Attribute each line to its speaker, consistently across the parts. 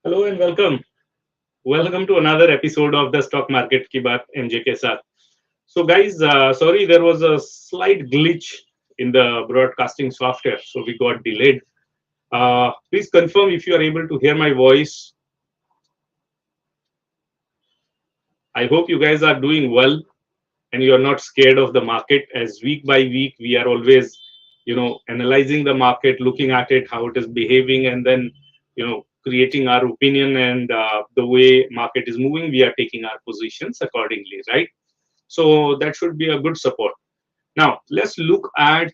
Speaker 1: Hello and welcome. Welcome to another episode of the Stock Market Ki Baat MJ ke saath. So guys, sorry there was a slight glitch in the broadcasting software, so we got delayed. Please confirm if you are able to hear my voice. I hope you guys are doing well and you are not scared of the market. As week by week we are always, analyzing the market, looking at it, how it is behaving, and then creating our opinion, and the way market is moving, we are taking our positions accordingly, right? So that should be a good support. Now let's look at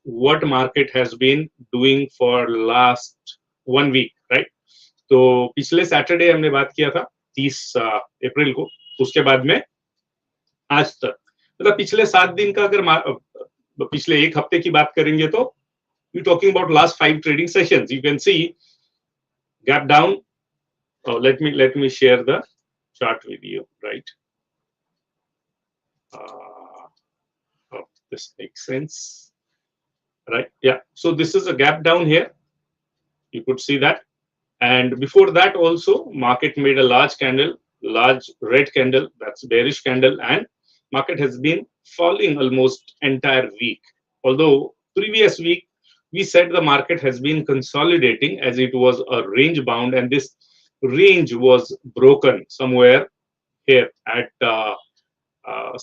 Speaker 1: what market has been doing for last 1 week, right? तो पिछले Saturday हमने बात किया था 30 अप्रैल को. उसके बाद में आज तक मतलब पिछले 7 दिन का अगर पिछले एक हफ्ते की बात करेंगे तो we talking about last 5 trading sessions. You can see gap down. Let me share the chart with you, right? This makes sense, right? Yeah, so this is a gap down here, you could see that, and before that also market made a large candle, large red candle, that's bearish candle, and market has been falling almost entire week. Although previous week we said the market has been consolidating as it was a range bound, and this range was broken somewhere here at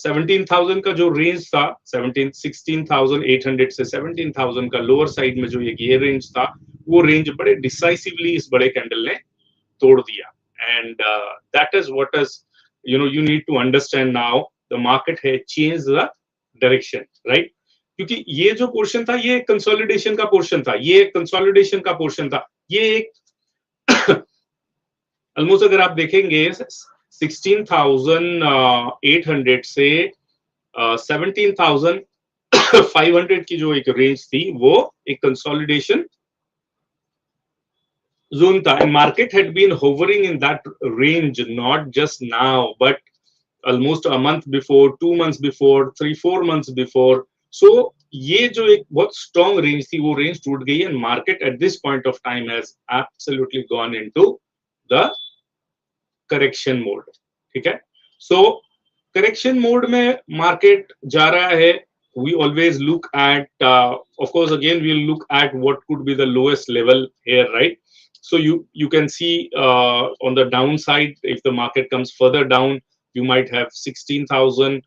Speaker 1: 17,000 का जो range था, 16,800 से 17,000 का lower side में जो ये range था, वो रेंज बड़े डिसाइसिवली इस बड़े कैंडल ने तोड़ दिया. And that is what is you need to understand now the market has changed the direction, right? क्योंकि ये जो पोर्शन था ये कंसोलिडेशन का पोर्शन था, ये कंसोलिडेशन का पोर्शन था, ये एक ऑलमोस्ट अगर आप देखेंगे 16,800 से 17,500 की जो एक रेंज थी वो एक कंसोलिडेशन zone था, and market had been hovering in that range not just now but almost a month before, 2 months before, 3-4 months before. So ये जो एक बहुत strong range थी वो range टूट गई, and market at this point of time has absolutely gone into the correction mode. ठीक है, so correction mode में market जा रहा है. We always look at of course again we'll look at what could be the lowest level here, right? So you can see on the downside, if the market comes further down, you might have 16,000.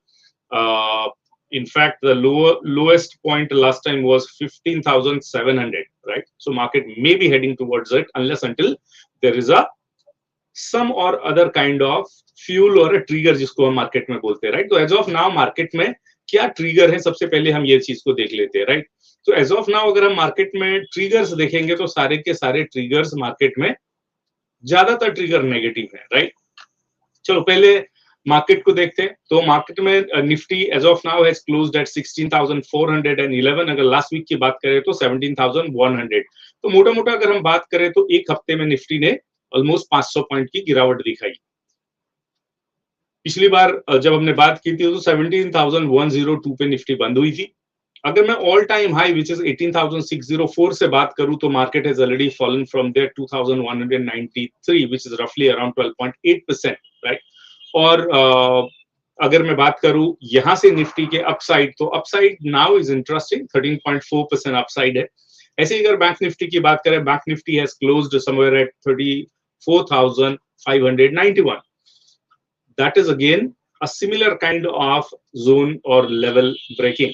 Speaker 1: In fact, the lowest point last time was 15,700, right? So market may be heading towards it unless until there is a some or other kind of fuel or a trigger जिसको हम market में बोलते हैं, right? तो as of now market में क्या trigger है, सबसे पहले हम ये चीज को देख लेते हैं, राइट? तो एज ऑफ नाउ अगर हम मार्केट में ट्रिगर्स देखेंगे तो सारे के सारे ट्रिगर्स मार्केट में ज्यादातर ट्रिगर नेगेटिव है, राइट? चलो पहले मार्केट को देखते हैं. तो मार्केट में Nifty as of now has closed at 16,411. अगर लास्ट वीक की बात करें तो 17,100. तो मोटा मोटा अगर हम बात करें तो एक हफ्ते में निफ्टी ने ऑलमोस्ट 500 पॉइंट की गिरावट दिखाई. पिछली बार जब हमने बात की थी तो 17,102 पे निफ्टी बंद हुई थी. अगर मैं all time high which is 18,604 से बात करूं तो market has already fallen from there 2,193 which is रफली अराउंड 12.8%, राइट? और अगर मैं बात करूं यहां से निफ्टी के अपसाइड, तो upside now is interesting, 13.4% upside है. ऐसे ही अगर बैंक निफ्टी की बात करें, bank Nifty has closed somewhere eight 34,591. That is again a similar kind of zone or level breaking.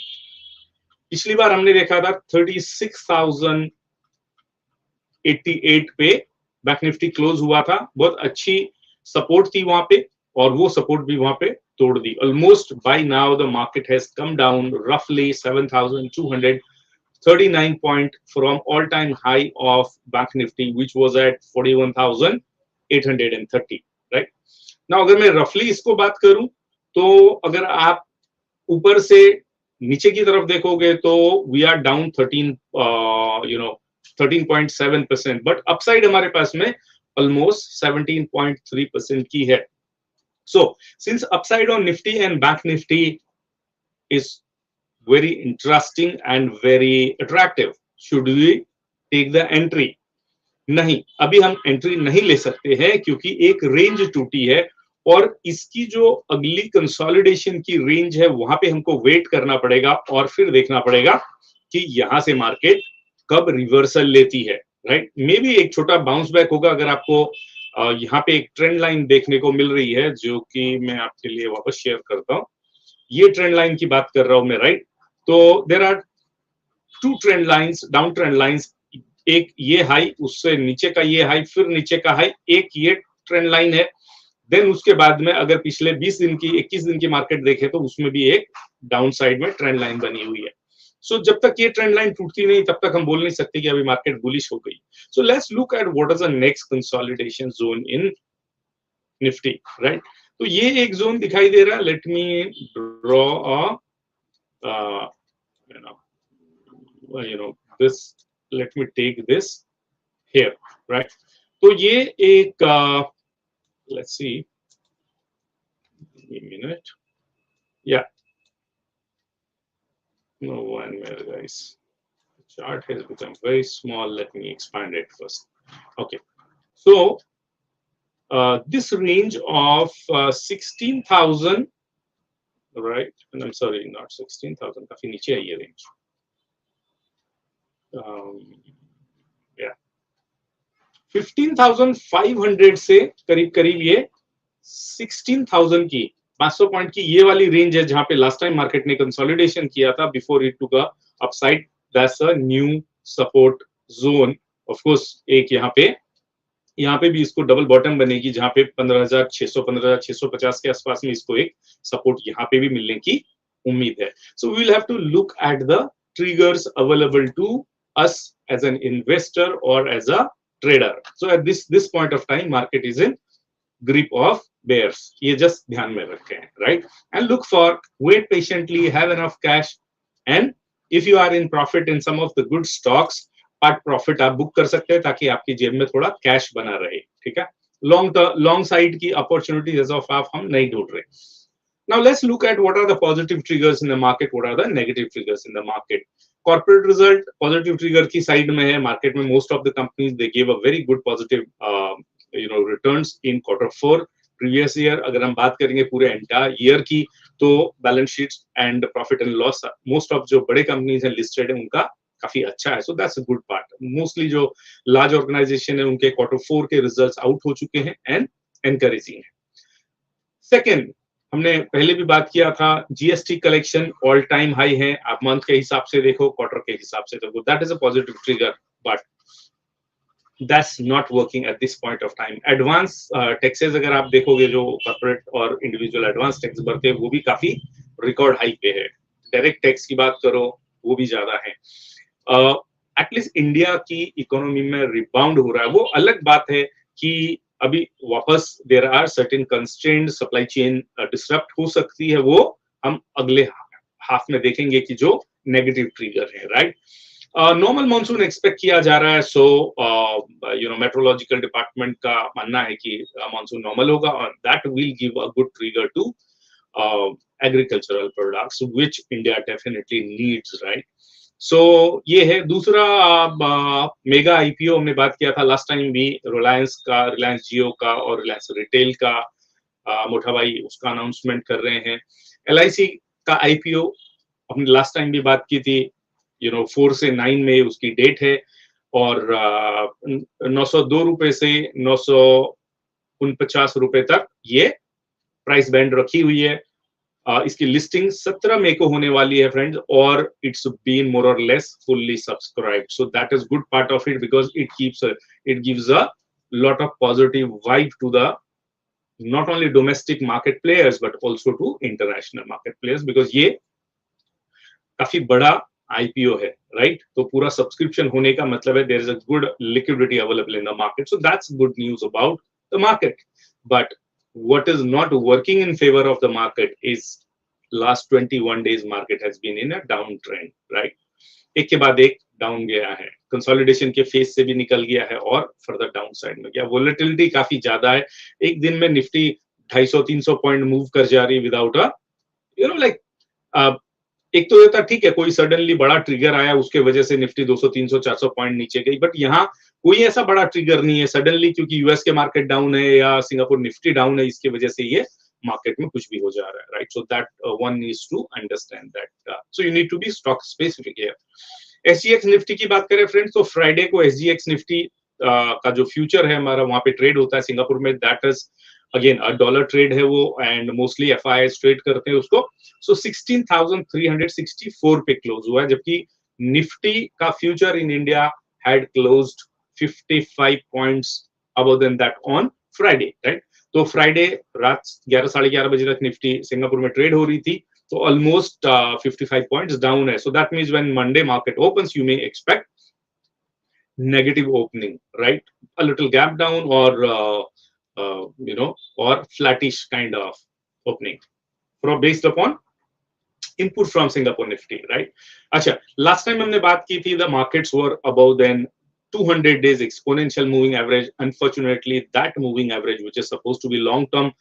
Speaker 1: पिछली बार हमने देखा था 36,088 पे बैंक निफ्टी क्लोज हुआ था, बहुत अच्छी सपोर्ट थी वहां पे, और वो सपोर्ट भी वहां पे तोड़ दी. Almost by now the market has come down रफली 7,239 point from all time high of bank Nifty which was at 41,830, right? ना अगर मैं रफली इसको बात करूं तो अगर आप ऊपर से नीचे की तरफ देखोगे तो we are down 13.7%, but upside हमारे पास में ऑलमोस्ट 17.3% की है. So since upside on Nifty and bank Nifty is very interesting and very attractive, should we take the entry? नहीं, अभी हम एंट्री नहीं ले सकते हैं क्योंकि एक रेंज टूटी है और इसकी जो अगली कंसोलिडेशन की रेंज है वहां पे हमको वेट करना पड़ेगा और फिर देखना पड़ेगा कि यहां से मार्केट कब रिवर्सल लेती है, राइट। मे बी एक छोटा बाउंस बैक होगा अगर आपको यहाँ पे एक ट्रेंड लाइन देखने को मिल रही है जो कि मैं आपके लिए वापस शेयर करता हूं। ये ट्रेंड लाइन की बात कर रहा हूं मैं, राइट। तो there are two trend lines, down trend lines, एक ये हाई, उससे नीचे का ये हाई, फिर नीचे का हाई, एक ये ट्रेंड लाइन है। देन उसके बाद में अगर पिछले 20 दिन की 21 दिन की मार्केट देखें तो उसमें भी एक डाउन साइड में ट्रेंड लाइन बनी हुई है। सो जब तक ये ट्रेंड लाइन टूटती नहीं तब तक हम बोल नहीं सकते कि अभी मार्केट बुलिश हो गई। So let's look at what is the next consolidation zone in Nifty, right. तो ये एक जोन दिखाई दे रहा है। Let me draw a you know this, let me take this here, right। तो ये एक let's see, a minute, yeah, no, one minute guys, the chart has become very small, let me expand it first, okay। So this range of 16,000, right, and I'm sorry, not 16,000, काफी नीचे है ये range, yeah, 15,500 से करीब करीब ये 16,000 की 500 point की ये वाली रेंज है जहां पे लास्ट टाइम मार्केट ने कंसोलिडेशन किया था before it took a upside. That's a new support zone. Of course एक यहाँ पे भी इसको डबल बॉटम बनेगी जहां पे 15,600 15,650 के आसपास में इसको एक सपोर्ट यहाँ पे भी मिलने की उम्मीद है। So we will have to look at the triggers available to us as an investor or as a trader. So at this point of time market is in grip of bears, ये just ध्यान में रखें, right। and look for, wait patiently, have enough cash, and if you are in profit in some of the good stocks, part profit आप book कर सकते हैं ताकि आपकी जेब में थोड़ा कैश बना रहे, ठीक है। लॉन्ग साइड की अपॉर्चुनिटी एज ऑफ आप हम नहीं ढूंढ रहे। Now let's look at what are the positive triggers in the market, what are the negative triggers in the market. Corporate result positive trigger की साइड में है मार्केट में। most of the companies they gave a very good positive returns in Q4 previous year। अगर हम बात करेंगे पूरे entire year की तो balance sheets and profit and loss most of जो बड़े कंपनीज हैं लिस्टेड है उनका काफी अच्छा है। So that's a good part. Mostly जो लार्ज ऑर्गेनाइजेशन है उनके Q4 के रिजल्ट्स आउट हो चुके हैं एंड एनकरेजिंग है। सेकेंड, हमने पहले भी बात किया था, GST collection all time high है। आप मंथ के हिसाब से देखो, क्वार्टर के हिसाब से देखो, that is a positive trigger, but that's not working at this point of time. Advance taxes अगर आप देखोगे जो कॉर्पोरेट और इंडिविजुअल एडवांस टैक्स भरते हैं वो भी काफी रिकॉर्ड हाई पे है। डायरेक्ट टैक्स की बात करो वो भी ज्यादा है। एटलीस्ट इंडिया की इकोनॉमी में रिबाउंड हो रहा है। वो अलग बात है कि अभी वापस there are certain constraint, supply chain disrupt हो सकती है, वो हम अगले हाफ में देखेंगे कि जो नेगेटिव ट्रिगर है, राइट। नॉर्मल मॉनसून एक्सपेक्ट किया जा रहा है। सो मेट्रोलॉजिकल डिपार्टमेंट का मानना है कि मॉनसून नॉर्मल होगा और that will give a good trigger to agricultural products which India definitely needs, right. So ये है। दूसरा मेगा आईपीओ हमने बात किया था लास्ट टाइम भी, रिलायंस का, रिलायंस जियो का और रिलायंस रिटेल का। मोटा भाई उसका अनाउंसमेंट कर रहे हैं। एलआईसी का आईपीओ हमने लास्ट टाइम भी बात की थी, 4 से 9 में उसकी डेट है और 902 रुपए से 949 रुपए तक ये प्राइस बैंड रखी हुई है। इसकी लिस्टिंग 17 मई को होने वाली है फ्रेंड्स, और इट्स बीन मोर और less fully subscribed. So that is good part of it because it gives a lot of positive vibe to the not only domestic market players but also to international market players, because ये काफी बड़ा IPO है, right. तो पूरा subscription होने का मतलब है there is a good liquidity available in the market. So that's good news about the market. But what is not working in favor of the market is last 21 days market has been in a downtrend, right। एक के बाद एक down गया है, consolidation के phase से भी निकल गया है और फर्दर डाउन साइड में गया। वोलेटिलिटी काफी ज्यादा है। एक दिन में निफ्टी 250-300 पॉइंट मूव कर जा रही विदाउट अ लाइक, एक तो ये था ठीक है कोई सडनली बड़ा ट्रिगर आया उसके वजह से निफ्टी 200 300 400 पॉइंट नीचे गई, बट यहाँ कोई ऐसा बड़ा ट्रिगर नहीं है सडनली क्योंकि यूएस के मार्केट डाउन है या सिंगापुर निफ्टी डाउन है इसकी वजह से ये मार्केट में कुछ भी हो जा रहा है, right? So that one needs to understand that, so you need to be stock specific here. SGX Nifty की बात करें फ्रेंड्स, तो फ्राइडे को एसजीएक्स निफ्टी का जो फ्यूचर है हमारा वहां पे ट्रेड होता है सिंगापुर में, that is again dollar trade है वो, एंड मोस्टली एफआईआईस ट्रेड करते हैं उसको। सो 16,364 पे क्लोज हुआ है, जबकि निफ्टी का future in India had closed 55 points above than that on Friday, right? तो फ्राइडे रात 11 साढ़े 11 बजे तक निफ्टी सिंगापुर में ट्रेड हो रही थी, तो ऑलमोस्ट 55 पॉइंट्स डाउन है। So that means when Monday market opens you may expect negative opening, right? A little gap down or or flattish kind of opening based upon input from Singapore Nifty, right? अच्छा, last time हमने बात की थी the markets were above than 200 days exponential moving average. Unfortunately, that moving average, which is supposed to be long-term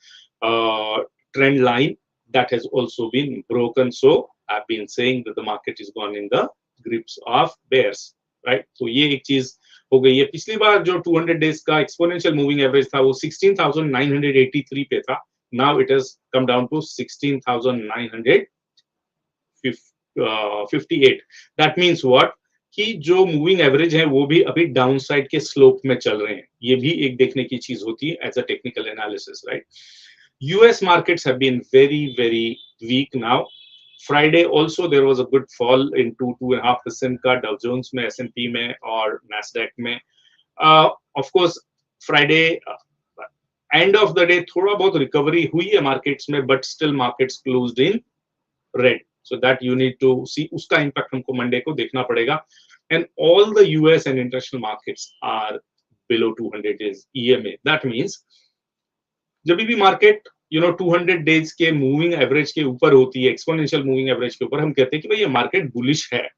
Speaker 1: trend line, that has also been broken. So I've been saying that the market is gone in the grips of bears, right? So ये एक चीज हो गई है। पिछली बार जो 200 days का exponential moving average था वो 16,983 पे था। Now it has come down to 16,958. That means what? कि जो मूविंग एवरेज है वो भी अभी डाउन साइड के स्लोप में चल रहे हैं। ये भी एक देखने की चीज होती है as a technical analysis, right? US markets have been very very weak now. Friday also there was a good fall in 2.5% का डाउ जोन्स में, एसएनपी में और नैस्डैक में। Of course Friday end of the day थोड़ा बहुत recovery हुई है markets में, but still markets closed in red, so that you need to see उसका impact हमको मंडे को देखना पड़ेगा। and all the US and international markets are below 200 days EMA. That means जब भी मार्केट 200 डेज के मूविंग एवरेज के ऊपर होती है, एक्सपोनेंशियल मूविंग एवरेज के ऊपर, हम कहते हैं कि भाई ये मार्केट बुलिश है,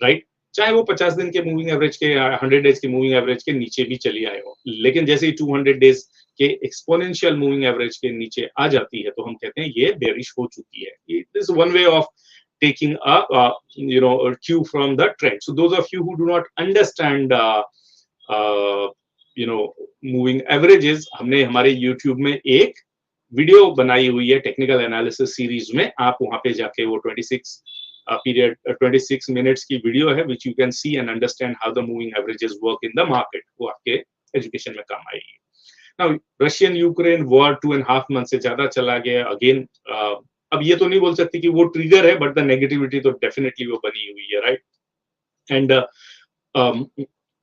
Speaker 1: राइट? चाहे वो 50 दिन के मूविंग एवरेज के 100 डेज के मूविंग एवरेज के नीचे भी चली आए हो, लेकिन जैसे ही 200 डेज के एक्सपोनेंशियल मूविंग एवरेज के नीचे आ जाती है तो हम कहते हैं ये बेरिश हो चुकी है। This is one way of taking a cue from the trend. So those of you who do not understand moving averages, हमने हमारे YouTube में एक वीडियो बनाई हुई है टेक्निकल एनालिसिस सीरीज में, आप वहां पे जाके वो 26 मिनट्स की वीडियो है which you can see and understand how the moving averages work in the market, वो आपके एजुकेशन में काम आएगी। Now Russian Ukraine war 2.5 month से ज्यादा चला गया। अगेन अब ये तो नहीं बोल सकती कि वो ट्रिगर है, बट द नेगेटिविटी तो डेफिनेटली वो बनी हुई है, right? And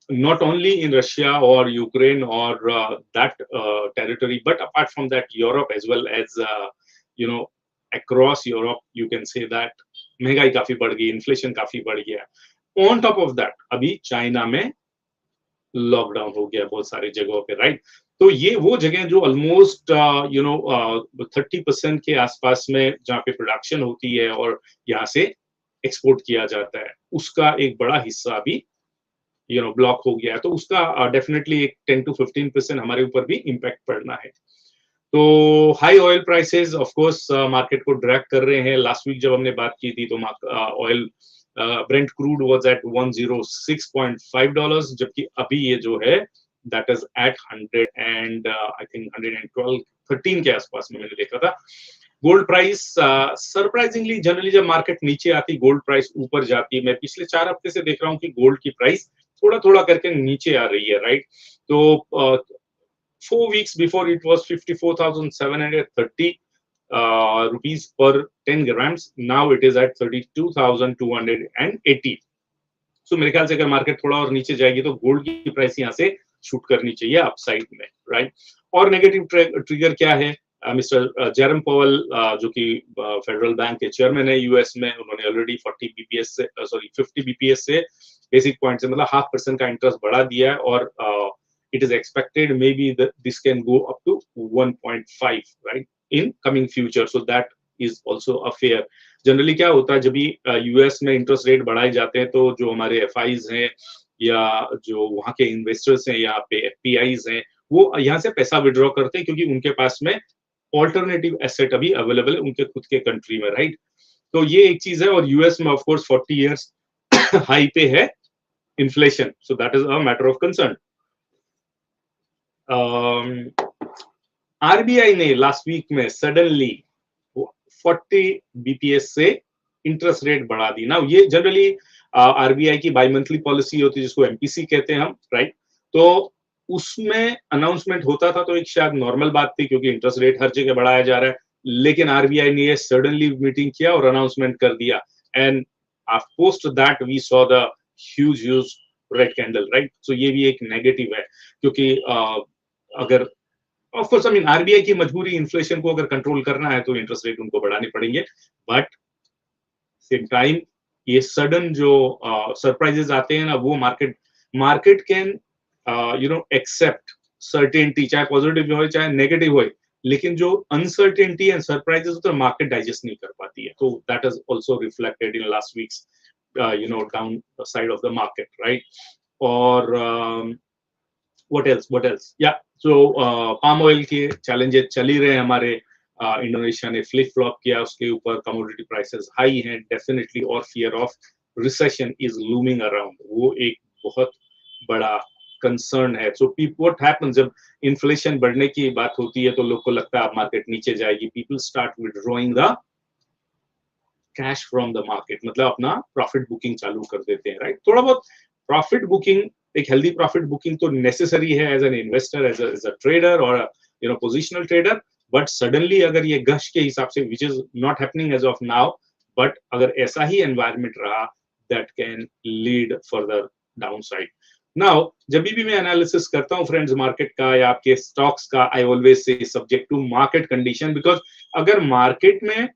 Speaker 1: not only in Russia or Ukraine or that territory, but apart from that, Europe as well as across Europe, you can say that महंगाई काफी बढ़ गई, इन्फ्लेशन काफी बढ़ गया। On top of that, अभी चाइना में lockdown हो गया बहुत सारी जगहों पे, राइट? तो ये वो जगह जो ऑलमोस्ट 30% के आसपास में जहाँ पे प्रोडक्शन होती है और यहाँ से एक्सपोर्ट किया जाता है, उसका एक बड़ा हिस्सा भी ब्लॉक हो गया है। तो उसका डेफिनेटली एक 10 to 15% हमारे ऊपर भी इम्पैक्ट पड़ना है। तो high oil prices of course market को ड्रैग कर रहे हैं। लास्ट वीक जब हमने बात की थी तो oil brent crude was at $106.5, जबकि अभी ये जो है that is at 100 and I think 112-13 के आसपास में मैंने देखा था। गोल्ड प्राइस सरप्राइजिंगली जनरली जब मार्केट नीचे आती गोल्ड प्राइस ऊपर जाती है। मैं पिछले 4 हफ्ते से देख रहा हूँ कि गोल्ड की प्राइस थोड़ा थोड़ा करके नीचे आ रही है, राइट? तो 4 weeks before it was 54,730 rupees per 10 grams. Now it is at 32,280. So मेरे ख्याल से अगर मार्केट थोड़ा और नीचे जाएगी तो गोल्ड की प्राइस यहाँ से शूट करनी चाहिए अपसाइड में, राइट? और नेगेटिव ट्रिगर क्या है? मिस्टर जेरम पॉवेल जो कि फेडरल बैंक के चेयरमैन है यूएस में, उन्होंने ऑलरेडी 50 बीपीएस से बेसिक पॉइंट से मतलब 0.5% का इंटरेस्ट बढ़ा दिया है और it is expected maybe that this can go up to 1.5, right, in coming future. So that is also a fair. Generally क्या होता है जब भी यूएस में इंटरेस्ट रेट बढ़ाए जाते हैं तो जो हमारे एफआईज हैं या जो वहाँ के इन्वेस्टर्स हैं या पे एफपीआईज हैं वो यहाँ से पैसा विड्रॉ करते हैं क्योंकि उनके पास में ऑल्टरनेटिव एसेट अभी अवेलेबल है उनके खुद के कंट्री में, राइट? तो ये एक चीज है। और यूएस में ऑफ कोर्स 40 इयर्स हाई पे है inflation. So that is a matter of concern. RBI ने लास्ट वीक में सडनली 40 बीपीएस से इंटरेस्ट रेट बढ़ा दी. नाउ ये जनरली आरबीआई की बाई मंथली पॉलिसी होती है जिसको एमपीसी कहते हैं हम, राइट. तो उसमें अनाउंसमेंट होता था तो एक शायद नॉर्मल बात थी क्योंकि इंटरेस्ट रेट हर जगह बढ़ाया जा रहा है, लेकिन आरबीआई ने ये सडनली मीटिंग किया और अनाउंसमेंट कर दिया. And post that we saw the huge red candle, right. So ये भी एक नेगेटिव है क्योंकि अगर of course I mean RBI की मजबूरी, इन्फ्लेशन को अगर कंट्रोल करना है तो इंटरेस्ट रेट उनको बढ़ाने पड़ेंगे, बट सेम टाइम ये सडन जो सरप्राइजेस आते हैं ना, वो मार्केट कैन एक्सेप्ट सर्टेनिटी, चाहे पॉजिटिव हो चाहे नेगेटिव हो, लेकिन जो अनसर्टेनिटी एंड सरप्राइजेस होते हैं मार्केट डाइजेस्ट नहीं कर पाती है. तो that is also reflected in last weeks down side of the market, right. और what else yeah, so palm oil के challenges चल ही रहे हैं हमारे. इंडोनेशिया ने फ्लिप फ्लॉप किया, उसके ऊपर कमोडिटी प्राइसेस हाई हैं डेफिनेटली, और fear of recession is looming around. वो एक बहुत बड़ा कंसर्न है. सो व्हाट हैपेंस जब इन्फ्लेशन बढ़ने की बात होती है तो लोग को लगता है मार्केट नीचे जाएगी, people start withdrawing the cash from the market, मतलब अपना प्रॉफिट बुकिंग चालू कर देते हैं, राइट. थोड़ा बहुत प्रॉफिट बुकिंग, एक हेल्दी प्रॉफिट बुकिंग तो नेसेसरी है as an investor, as a trader और पोजिशनल ट्रेडर. बट सडनली अगर ये गश के हिसाब से, which is not happening as of now, but अगर ऐसा ही एनवायरमेंट रहा, that can lead further downside. Now जब भी मैं एनालिसिस करता हूँ फ्रेंड्स मार्केट का या आपके स्टॉक्स का, I always say subject to market condition, because अगर मार्केट में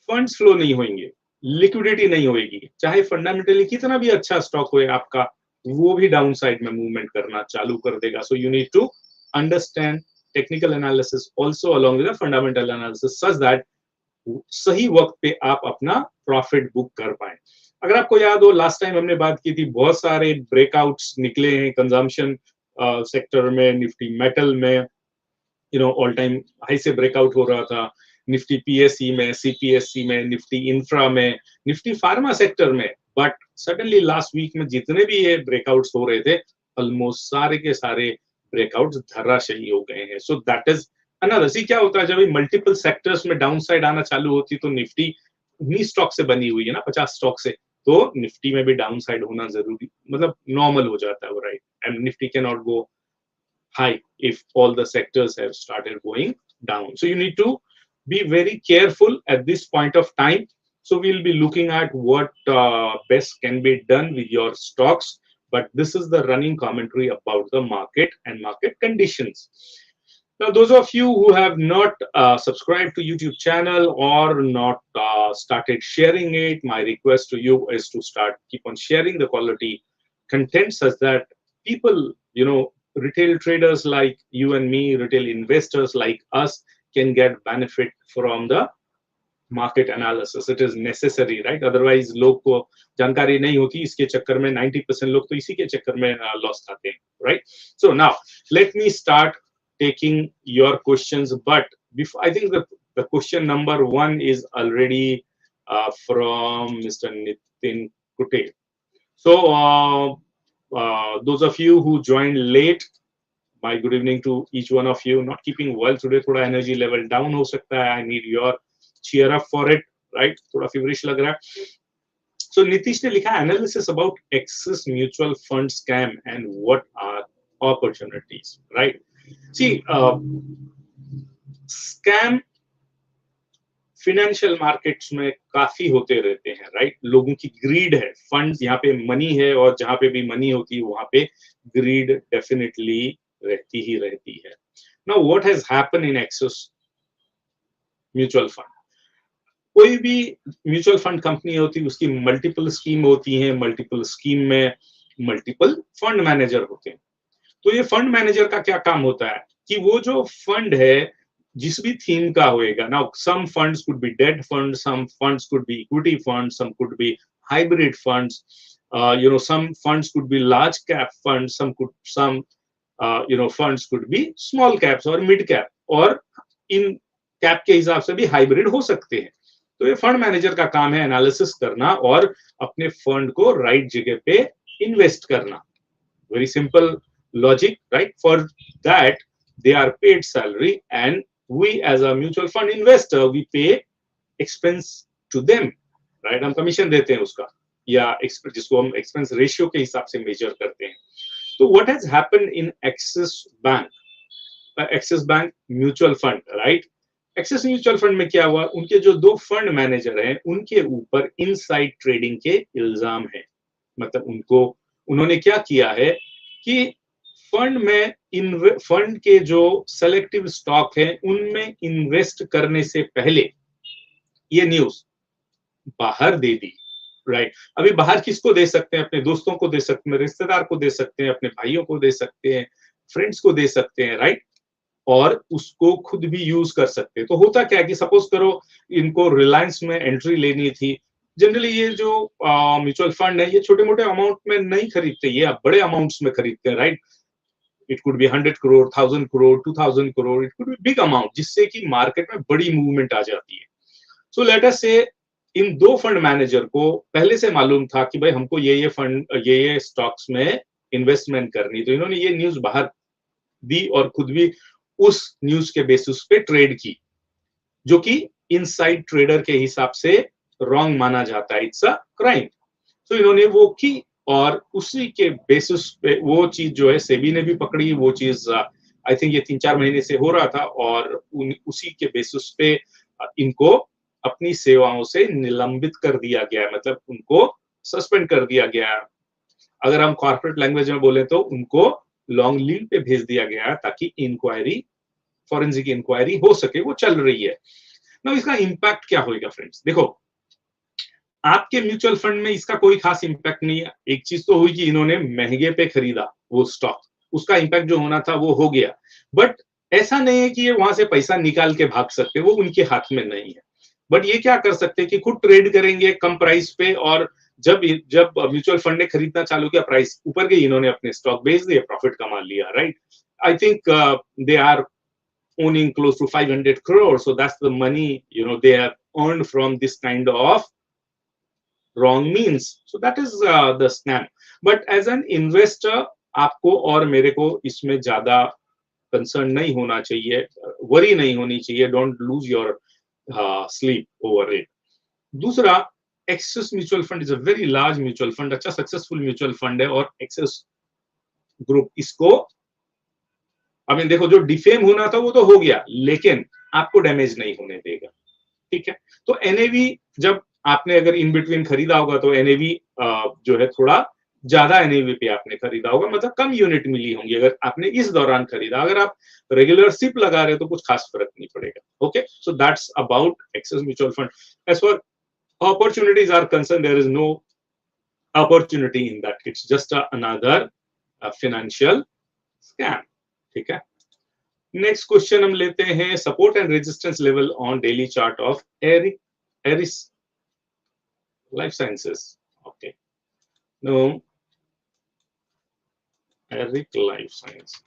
Speaker 1: फंड्स फ्लो नहीं होंगे, लिक्विडिटी नहीं होगी, चाहे फंडामेंटली कितना भी अच्छा स्टॉक हो आपका, वो भी डाउन साइड में मूवमेंट करना चालू कर देगा. So you need to understand technical analysis also along with fundamental analysis such that सही वक्त पे आप अपना प्रॉफिट बुक कर पाए. अगर आपको याद हो लास्ट टाइम हमने बात की थी, बहुत सारे ब्रेकआउट्स निकले हैं कंजम्पशन सेक्टर में, निफ्टी मेटल में ऑल टाइम हाई से ब्रेकआउट हो रहा था, निफ्टी पीएसई में, सीपीएसई में, निफ्टी इंफ्रा में, निफ्टी फार्मा सेक्टर में. बट सडनली लास्ट वीक में जितने भी ये ब्रेकआउट्स हो रहे थे, ऑलमोस्ट सारे के सारे ब्रेकआउट्स धराशायी हो गए हैं. So that is another. See क्या होता है जब मल्टीपल सेक्टर्स में डाउन साइड आना चालू होती तो निफ्टी उन्हीं स्टॉक से बनी हुई है ना, 50 स्टॉक से, तो निफ्टी में भी डाउन साइड होना जरूरी, मतलब नॉर्मल हो जाता है वो, right. And Nifty can not go high if all the sectors have started going down. So you need to be very careful at this point of time. So we'll be looking at what best can be done with your stocks, but this is the running commentary about the market and market conditions. Now those of you who have not subscribed to YouTube channel or not started sharing it, my request to you is to keep on sharing the quality content such that people, retail traders like you and me, retail investors like us can get benefit from the market analysis. It is necessary, right? Otherwise लोग को जानकारी नहीं होती, इसके चक्कर में 90% लोग तो इसी के चक्कर में लॉस खाते हैं, right? So now let me start taking your questions, but before, I think the question number 1 is already from Mr. Nitin Kute. So those of you who joined late, my good evening to each one of you. Not keeping well today, थोड़ा energy level down हो सकता है. I need your cheer up for it, right? थोड़ा feverish लग रहा है. So Nitish ने लिखा analysis about Axis mutual fund scam and what are opportunities, right? See, scam financial markets में काफी होते रहते हैं, राइट. लोगों की ग्रीड है, फंड्स यहाँ पे मनी है, और जहां पे भी मनी होती है वहां पे ग्रीड डेफिनेटली रहती है. Now what has happen in axis mutual fund. कोई भी म्यूचुअल फंड कंपनी होती है, उसकी मल्टीपल स्कीम होती है, मल्टीपल स्कीम में मल्टीपल फंड मैनेजर होते हैं. तो ये फंड मैनेजर का क्या काम होता है कि वो जो फंड है जिस भी थीम का होएगा. Now some funds could be debt fund, some funds could be equity fund, some could be hybrid funds, some funds could be large cap funds, some funds could be small caps or mid cap, और इन cap के हिसाब से भी hybrid हो सकते हैं. तो ये फंड मैनेजर का काम है एनालिसिस करना और अपने फंड को राइट जगह पे इन्वेस्ट करना. Very simple logic, right? For that, they are paid salary, and we as a mutual fund investor, we pay expense to them, right? हम commission देते हैं उसका, या जिसको हम expense ratio के हिसाब से measure करते हैं. तो what has happened in Axis Bank mutual fund, right? Axis mutual fund में क्या हुआ, उनके जो 2 फंड मैनेजर हैं उनके ऊपर इनसाइड ट्रेडिंग के इल्जाम है. मतलब उन्होंने क्या किया है कि फंड के जो सेलेक्टिव स्टॉक है उनमें इन्वेस्ट करने से पहले ये न्यूज बाहर दे दी, राइट? अभी बाहर किसको दे सकते हैं? अपने दोस्तों को दे सकते हैं, रिश्तेदार को दे सकते हैं, अपने भाइयों को दे सकते हैं, फ्रेंड्स को दे सकते हैं, राइट? और उसको खुद भी यूज कर सकते हैं. तो होता क्या है कि सपोज करो इनको रिलायंस में एंट्री लेनी थी. जनरली ये जो म्यूचुअल फंड है ये छोटे मोटे अमाउंट में नहीं खरीदते, ये आप बड़े अमाउंट्स में खरीदते हैं, right? It could be 100 crore, 1000 crore, 2000 crore, it could be big amount, जिससे कि मार्केट में बड़ी मूवमेंट आ जाती है. सो लेट अस से इन 2 फंड मैनेजर को पहले से मालूम था कि भाई हमको ये फंड ये स्टॉक्स में इन्वेस्टमेंट करनी, तो इन्होंने ये न्यूज बाहर दी और खुद भी उस न्यूज के बेसिस पे ट्रेड की, जो कि इनसाइड ट्रेडर के हिसाब से रॉन्ग माना जाता है, इट्स अ क्राइम. तो इन्होंने वो की और उसी के बेसिस पे वो चीज जो है सेबी ने भी पकड़ी, वो चीज आई थिंक ये 3-4 महीने से हो रहा था, और उसी के बेसिस पे इनको अपनी सेवाओं से निलंबित कर दिया गया है, मतलब उनको सस्पेंड कर दिया गया है. अगर हम कॉर्पोरेट लैंग्वेज में बोले तो उनको लॉन्ग लीव पे भेज दिया गया है ताकि इंक्वायरी, फॉरेंसिक इंक्वायरी हो सके, वो चल रही है ना. इसका इंपैक्ट क्या होगा फ्रेंड्स? देखो, आपके म्यूचुअल फंड में इसका कोई खास इंपैक्ट नहीं है. एक चीज तो हुई कि इन्होंने महंगे पे खरीदा वो स्टॉक, उसका इंपैक्ट जो होना था वो हो गया. बट ऐसा नहीं है कि ये वहां से पैसा निकाल के भाग सकते, वो उनके हाथ में नहीं है. बट ये क्या कर सकते हैं कि खुद ट्रेड करेंगे कम प्राइस पे, और जब म्यूचुअल फंड ने खरीदना चालू किया, प्राइस ऊपर गई, इन्होंने अपने स्टॉक बेच दिए, प्रॉफिट कमा लिया, right? I think they are owning close to 500 crores, so that's the money they have earned from this kind of wrong means. So that is the scam. But as an investor, आपको और मेरे को इसमें ज्यादा concern नहीं होना चाहिए, worry नहीं होनी चाहिए. Don't lose your sleep over it. दूसरा, Axis mutual fund is a very large mutual fund, अच्छा सक्सेसफुल म्यूचुअल फंड है, और एक्सिस ग्रुप इसको, अब देखो, जो डिफेम होना था वो तो हो गया, लेकिन आपको डैमेज नहीं होने देगा, ठीक है? तो एनएवी, जब आपने अगर इन बिटवीन खरीदा होगा तो एनएवी जो है थोड़ा ज्यादा एनएवी पे आपने खरीदा होगा, मतलब कम यूनिट मिली होंगी अगर आपने इस दौरान खरीदा. अगर आप रेगुलर सिप लगा रहे हो तो कुछ खास फर्क नहीं पड़ेगा. Okay, so that's about Axis mutual fund. As for opportunities are concerned, there is no opportunity in that. It's just another financial scam. ठीक है? नेक्स्ट क्वेश्चन हम लेते हैं, support and resistance level on daily chart of Eris life sciences. Okay, no, Eric life science.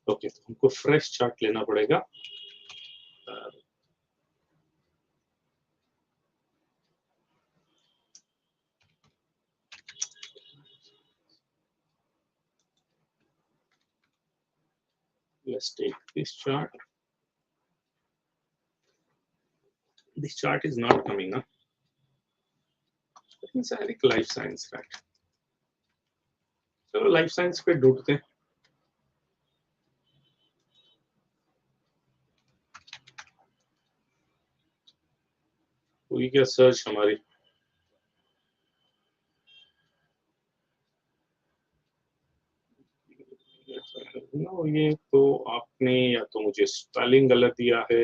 Speaker 1: Okay, तो हमको fresh chart लेना पड़ेगा. Let's take this chart. This chart is not coming up. It's Eric life science, right? चलो life science पे ढूंढते हैं. हुई क्या सर्च हमारी? नो, ये तो आपने या तो मुझे स्पेलिंग गलत दिया है.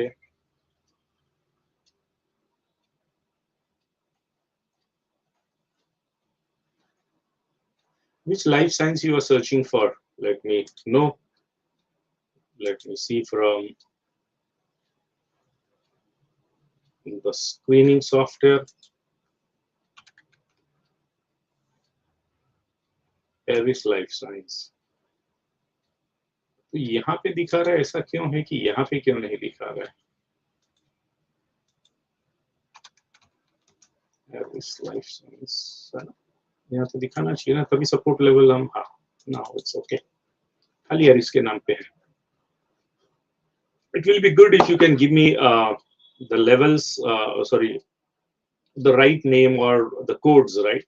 Speaker 1: Which life science you are searching for? Let me know. Let me see from the screening software. Eris life science, तो यहाँ पे दिखा रहा है, ऐसा क्यों है कि यहाँ पे क्यों नहीं दिखा रहा है एरिस लाइफ साइंस, है ना? यहाँ तो दिखाना चाहिए ना, तभी सपोर्ट लेवल हम, हाँ ना, इट्स ओके, खाली एरिस के नाम पे है। It will be good if you can give me the levels, sorry, the right name or the codes, right?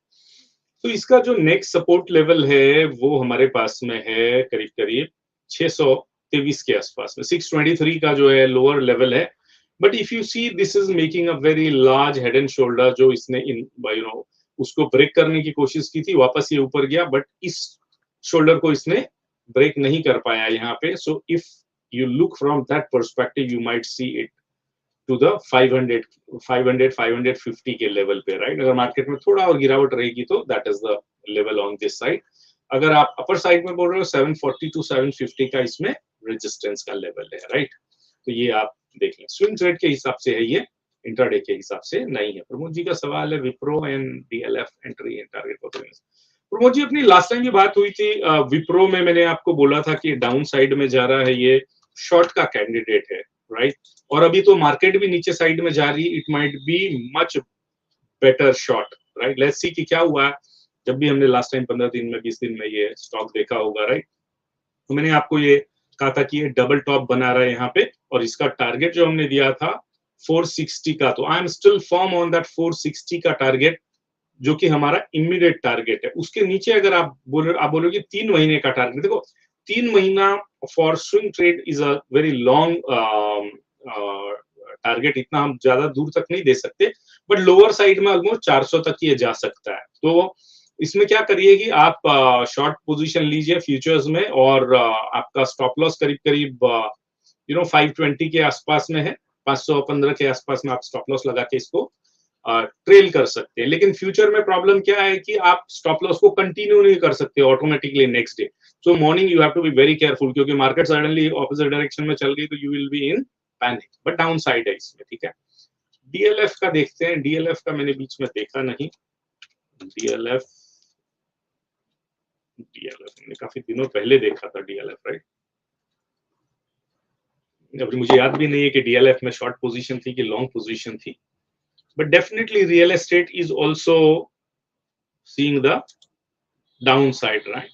Speaker 1: तो इसका जो नेक्स्ट सपोर्ट लेवल है वो हमारे पास में है करीब करीब 623 के आसपास में, 623 का जो है लोअर लेवल है। But if you see this is making a very large head and shoulder, जो इसने इन उसको ब्रेक करने की कोशिश की थी, वापस ये ऊपर गया, बट इस शोल्डर को इसने ब्रेक नहीं कर पाया यहाँ पे। So if you look from that perspective, you might see it to the 550 के लेवल पे, राइट? अगर मार्केट में थोड़ा और गिरावट रहेगी तो that is the level on this side. अगर आप अपर साइड में बोल रहे हो 740 टू 750 का इसमें रेजिस्टेंस का लेवल है, राइट? तो ये आप देख लें, स्विंग ट्रेड के हिसाब से है ये, इंट्राडे के हिसाब से नहीं है। प्रमोद जी का सवाल है, Wipro and DLF entry in target performance. Pramod ji, अपनी लास्ट टाइम की बात हुई थी विप्रो में, मैंने आपको बोला था कि डाउन साइड में जा रहा है, ये शॉर्ट का कैंडिडेट है, राइट? और अभी तो मार्केट भी नीचे साइड में जा रही है, it might be much better short, right? Let's see कि क्या हुआ। जब भी हमने लास्ट टाइम 15 दिन में 20 दिन में ये स्टॉक देखा होगा, राइट? तो मैंने आपको ये कहा था कि ये डबल टॉप बना रहा है यहाँ पे, और इसका टारगेट जो हमने दिया था 460 का, तो I am still firm on that 460 का टारगेट, जो कि हमारा इमीडिएट टारगेट है। उसके नीचे अगर आप बोलोगे 3 महीने का टारगेट, देखो 3 महीना for swing trade is a very long target, इतना हम ज्यादा दूर तक नहीं दे सकते, बट लोअर साइड में ऑलमोस्ट 400 तक ये जा सकता है। तो इसमें क्या करिए कि आप शॉर्ट पोजीशन लीजिए फ्यूचर्स में, और आपका स्टॉप लॉस करीब करीब 520 के आसपास में है, 515 के आसपास में आप स्टॉप लॉस लगा के इसको ट्रेल कर सकते हैं। लेकिन फ्यूचर में प्रॉब्लम क्या है कि आप स्टॉप लॉस को कंटिन्यू नहीं कर सकते automatically next day. So morning you have to be very careful, क्योंकि मार्केट सडनली ऑपोजिट डायरेक्शन में चल गई तो you will be in panic, but down side है इसमें, ठीक है? डीएलएफ का देखते हैं, डीएलएफ का मैंने बीच में देखा नहीं। डीएलएफ मैंने काफी दिनों पहले देखा था डीएलएफ, राइट? अभी मुझे याद भी नहीं है कि डीएलएफ में शॉर्ट पोजीशन थी कि लॉन्ग पोजीशन थी, but definitely real estate is also seeing the downside, right?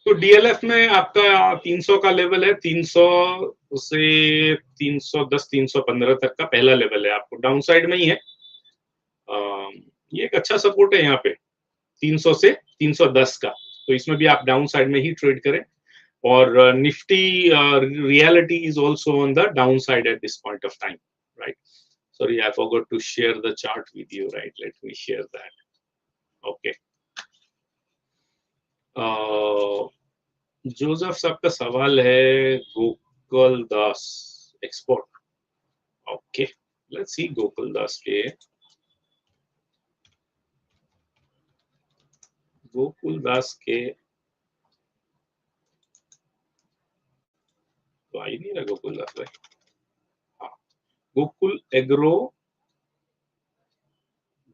Speaker 1: तो डीएलएफ में आपका 300 का लेवल है, 300 से 310 315 तक का पहला लेवल है, आपको डाउन साइड में ही है। ये एक अच्छा सपोर्ट है यहाँ पे 300 से 310 का, तो इसमें भी आप डाउन साइड में ही ट्रेड करें। और Nifty reality is also on the down side eight this point of time, right? Sorry, I forgot to share the chart with you, right? Let me share that. Okay. Joseph साहब का सवाल है Gokul Das export. Okay, let's see Gokul Das के, तो आई नहीं रहा गोकुल दास भाई। हाँ, Gokul agro,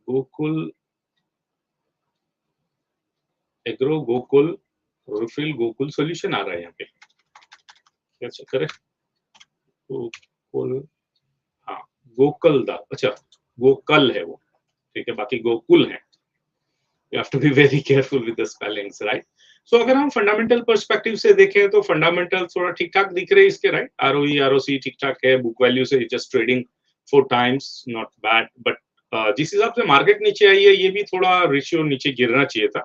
Speaker 1: Gokul refill, Gokul solution आ रहा है यहाँ पे, क्या चक्कर है? गोकुल, हाँ गोकुल दास, अच्छा गोकल है वो, ठीक है, बाकी गोकुल है। You have to be very careful with the spellings, right? So अगर हम फंडामेंटल पर्सपेक्टिव से देखें तो फंडामेंटल थोड़ा ठीक ठाक दिख रहे हैं इसके, राइट? आरओई आरओसी ठीक ठाक है, बुक वैल्यू से just trading 4 times, not bad, but जिस हिसाब से मार्केट नीचे आई है, ये भी थोड़ा रेशियो नीचे गिरना चाहिए था।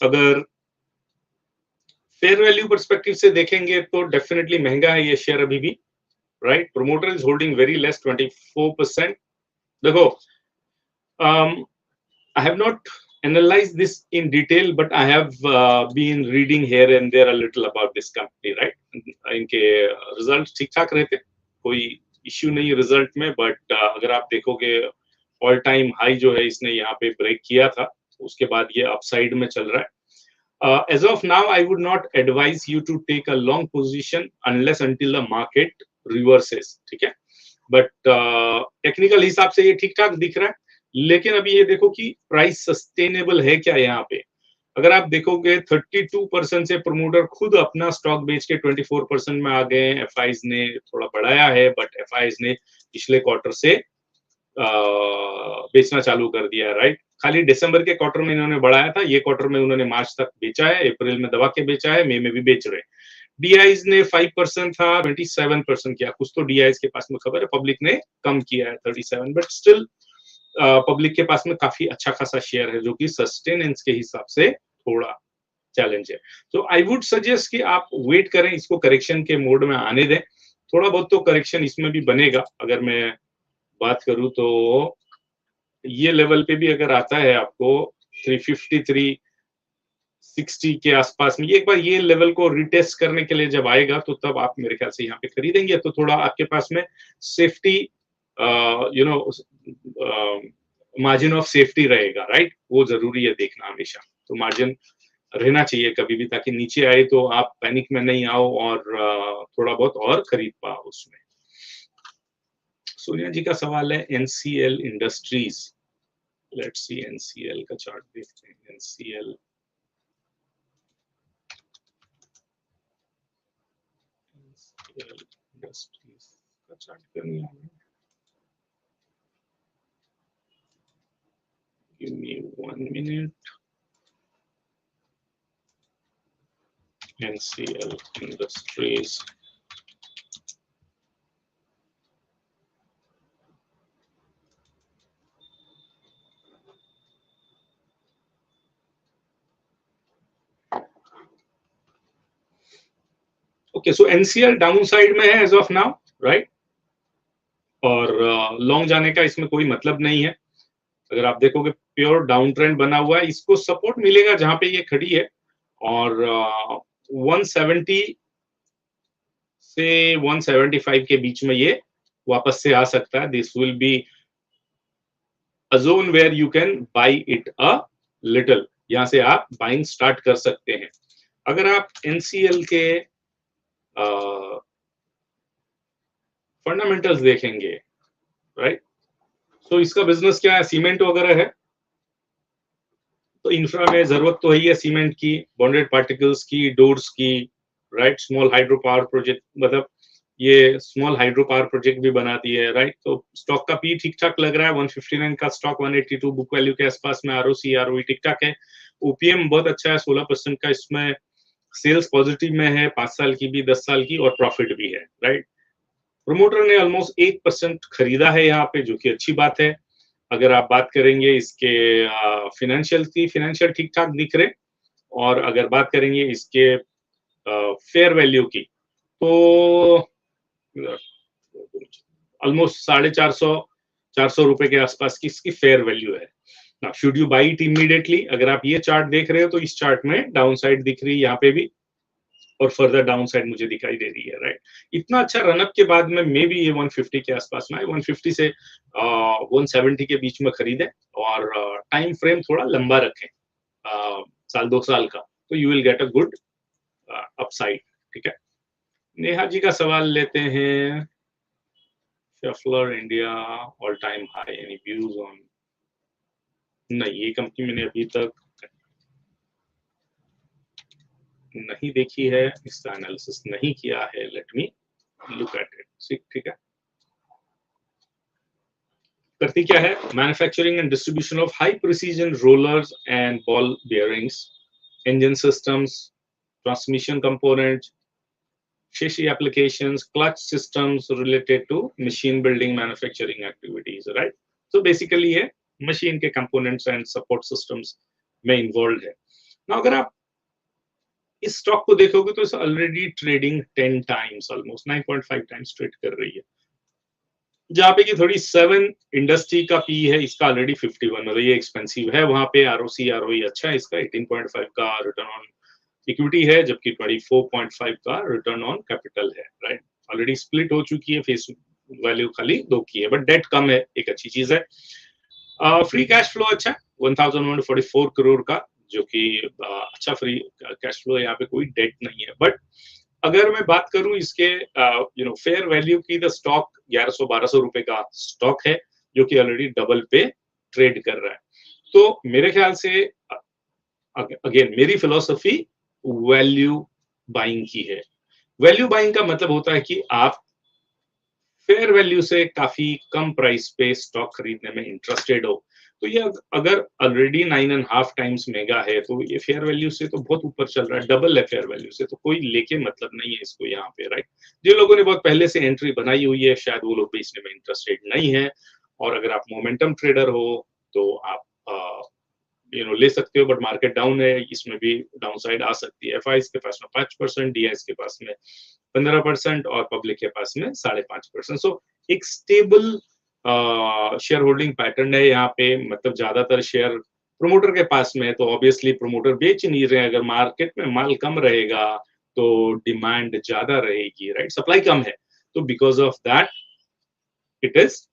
Speaker 1: अगर फेयर वैल्यू पर्सपेक्टिव से देखेंगे तो डेफिनेटली महंगा है ये शेयर अभी भी, right? Promoter is holding very less, 24%। देखो, I have not analyzed this in detail, but I have been reading here and there a little about this company, right? इनके रिजल्ट ठीक ठाक रहते, कोई इश्यू नहीं रिजल्ट में, बट अगर आप देखोगे ऑल टाइम हाई जो है इसने यहाँ पे ब्रेक किया था, उसके बाद ये अपसाइड में चल रहा है। As of now, I would not advise you to take a long position unless until the market reverses, ठीक है? बट टेक्निकल हिसाब से ये ठीक ठाक दिख रहा है, लेकिन अभी ये देखो कि प्राइस सस्टेनेबल है क्या यहाँ पे। अगर आप देखोगे 32% से प्रमोटर खुद अपना स्टॉक बेच के 24% में आ गए। एफआईज ने थोड़ा बढ़ाया है, बट एफआईज ने पिछले क्वार्टर से बेचना चालू कर दिया, राइट। खाली दिसंबर के क्वार्टर में इन्होंने बढ़ाया था, ये क्वार्टर में उन्होंने मार्च तक बेचा है, अप्रैल में दबा के बेचा है, मई में भी बेच रहे हैं। डीआईज ने 5% था, 27% किया। कुछ तो डीआईज के पास में खबर है, पब्लिक ने कम किया है 37, बट स्टिल पब्लिक के पास में काफी अच्छा खासा शेयर है, जो कि सस्टेनेंस के हिसाब से थोड़ा चैलेंज है। तो आई वुड सजेस्ट कि आप वेट करें, इसको करेक्शन के मोड में आने दें। थोड़ा बहुत तो करेक्शन इसमें भी बनेगा। अगर मैं बात करूं तो ये लेवल पे भी अगर आता है आपको 353 60 के आसपास में, एक बार ये लेवल को रिटेस्ट करने के लिए जब आएगा, तो तब आप मेरे ख्याल से यहाँ पे खरीदेंगे, तो थोड़ा आपके पास में सेफ्टी मार्जिन ऑफ सेफ्टी रहेगा, राइट। वो जरूरी है देखना हमेशा, तो मार्जिन रहना चाहिए कभी भी, ताकि नीचे आए तो आप पैनिक में नहीं आओ और थोड़ा बहुत और खरीद पाओ उसमें। सोनिया जी का सवाल है NCL industries. Let's see NCL का चार्ट देखते हैं। एनसीएल इंडस्ट्रीज का चार्ट करनी है। Give me 1 minute. NCL Industries. Okay, so NCL down side में है एज ऑफ नाउ, राइट। और लॉन्ग जाने का इसमें कोई मतलब नहीं है। अगर आप देखोगे प्योर डाउन ट्रेंड बना हुआ है, इसको सपोर्ट मिलेगा जहां पे ये खड़ी है, और 170 से 175 के बीच में ये वापस से आ सकता है। This will be a zone where you can buy it a little. यहां से आप बाइंग स्टार्ट कर सकते हैं। अगर आप एनसीएल के फंडामेंटल्स देखेंगे, राइट, तो इसका बिजनेस क्या है, सीमेंट वगैरह है, तो इंफ्रा में जरूरत तो है सीमेंट की, बॉन्डेड पार्टिकल्स की, डोर्स की, right. Small hydro power project, मतलब ये स्मॉल हाइड्रो पावर प्रोजेक्ट भी बनाती है, राइट। तो स्टॉक का पी ठीक ठाक लग रहा है, 159 का स्टॉक, 182 बुक वैल्यू के आसपास में, आरओसी आरओई ठीक ठाक है। ओपीएम बहुत अच्छा है, 16% का इसमें, सेल्स पॉजिटिव में है, 5 साल की भी, 10 साल की, और प्रॉफिट भी है, राइट। प्रोमोटर ने ऑलमोस्ट 1% खरीदा है यहाँ पे, जो कि अच्छी बात है। अगर आप बात करेंगे इसके फिनेंशियल की, फिनेंशियल ठीक ठाक दिख रहे, और अगर बात करेंगे इसके फेयर वैल्यू की, तो ऑलमोस्ट 450 रुपए के आसपास की इसकी फेयर वैल्यू है। Now should you by it immediately? अगर आप ये चार्ट देख रहे हो, तो इस चार्ट में डाउन साइड दिख रही है यहाँ पे भी, और फर्दर डाउन साइड मुझे दिखाई दे रही है, राइट। इतना अच्छा रनअप के बाद में मे बी ये 150 के आसपास में आए, 150 से 170 के बीच में खरीदे, और टाइम फ्रेम थोड़ा लंबा रखें, साल 2 साल का, तो you will get a good upside, ठीक है। नेहा जी का सवाल लेते हैं। Schaeffler India all time high, any views on? नहीं, ये कंपनी मैंने अभी तक नहीं देखी है, इसका एनालिसिस नहीं किया है। Let me look at it, ठीक है। करती क्या है? Manufacturing and distribution of high precision rollers and ball bearings, engine systems, transmission components, chassis applications, clutch systems related to machine building manufacturing activities, right? So basically ये machine के components and support systems में involved है। Now अगर आप इस stock को देखोगे तो इसे already trading 10 times, almost 9.5 times trade कर रही है, जहाँ पे की 37 इंडस्ट्री का पी है, इसका ऑलरेडी 51, मतलब ये एक्सपेंसिव है। वहां पे आरओसी आरओई अच्छा है इसका, 18.5 का रिटर्न ऑन इक्विटी है, जबकि 24.5 का रिटर्न ऑन कैपिटल है, राइट। ऑलरेडी स्प्लिट हो चुकी है, फेस वैल्यू खाली 2 की है, बट डेट कम है, एक अच्छी चीज है। फ्री कैश फ्लो अच्छा है, 1144 करोड़ का, जो कि अच्छा फ्री कैश फ्लो है, यहाँ पे कोई डेट नहीं है। बट अगर मैं बात करूं इसके फेयर वैल्यू की, द स्टॉक 1100-1200 रुपए का स्टॉक है, जो कि ऑलरेडी डबल पे ट्रेड कर रहा है। तो मेरे ख्याल से अगेन मेरी फिलॉसफी वैल्यू बाइंग की है। वैल्यू बाइंग का मतलब होता है कि आप फेयर वैल्यू से काफी कम प्राइस पे स्टॉक खरीदने में इंटरेस्टेड हो। तो ये अगर ऑलरेडी 9.5 टाइम्स मेगा है तो ये फेयर वैल्यू से तो बहुत ऊपर चल रहा है, डबल है फेयर वैल्यू से, तो कोई लेके मतलब नहीं है इसको यहाँ पे, राइट। जिन लोगों ने बहुत पहले से एंट्री बनाई हुई है शायद वो लोग बेचने में इंटरेस्टेड नहीं है, और अगर आप मोमेंटम ट्रेडर हो तो आप ले सकते हो, बट मार्केट डाउन है, इसमें भी डाउन साइड आ सकती है। एफआईज के पास में 5%, डीआईज के पास में 15% और पब्लिक के पास में 5.5%। सो एक स्टेबल शेयर होल्डिंग पैटर्न है यहाँ पे, मतलब ज्यादातर शेयर प्रमोटर के पास में है, तो ऑब्वियसली प्रमोटर बेच नहीं रहे हैं। अगर मार्केट में माल कम रहेगा तो डिमांड ज्यादा रहेगी, राइट, सप्लाई कम है, तो because of that it is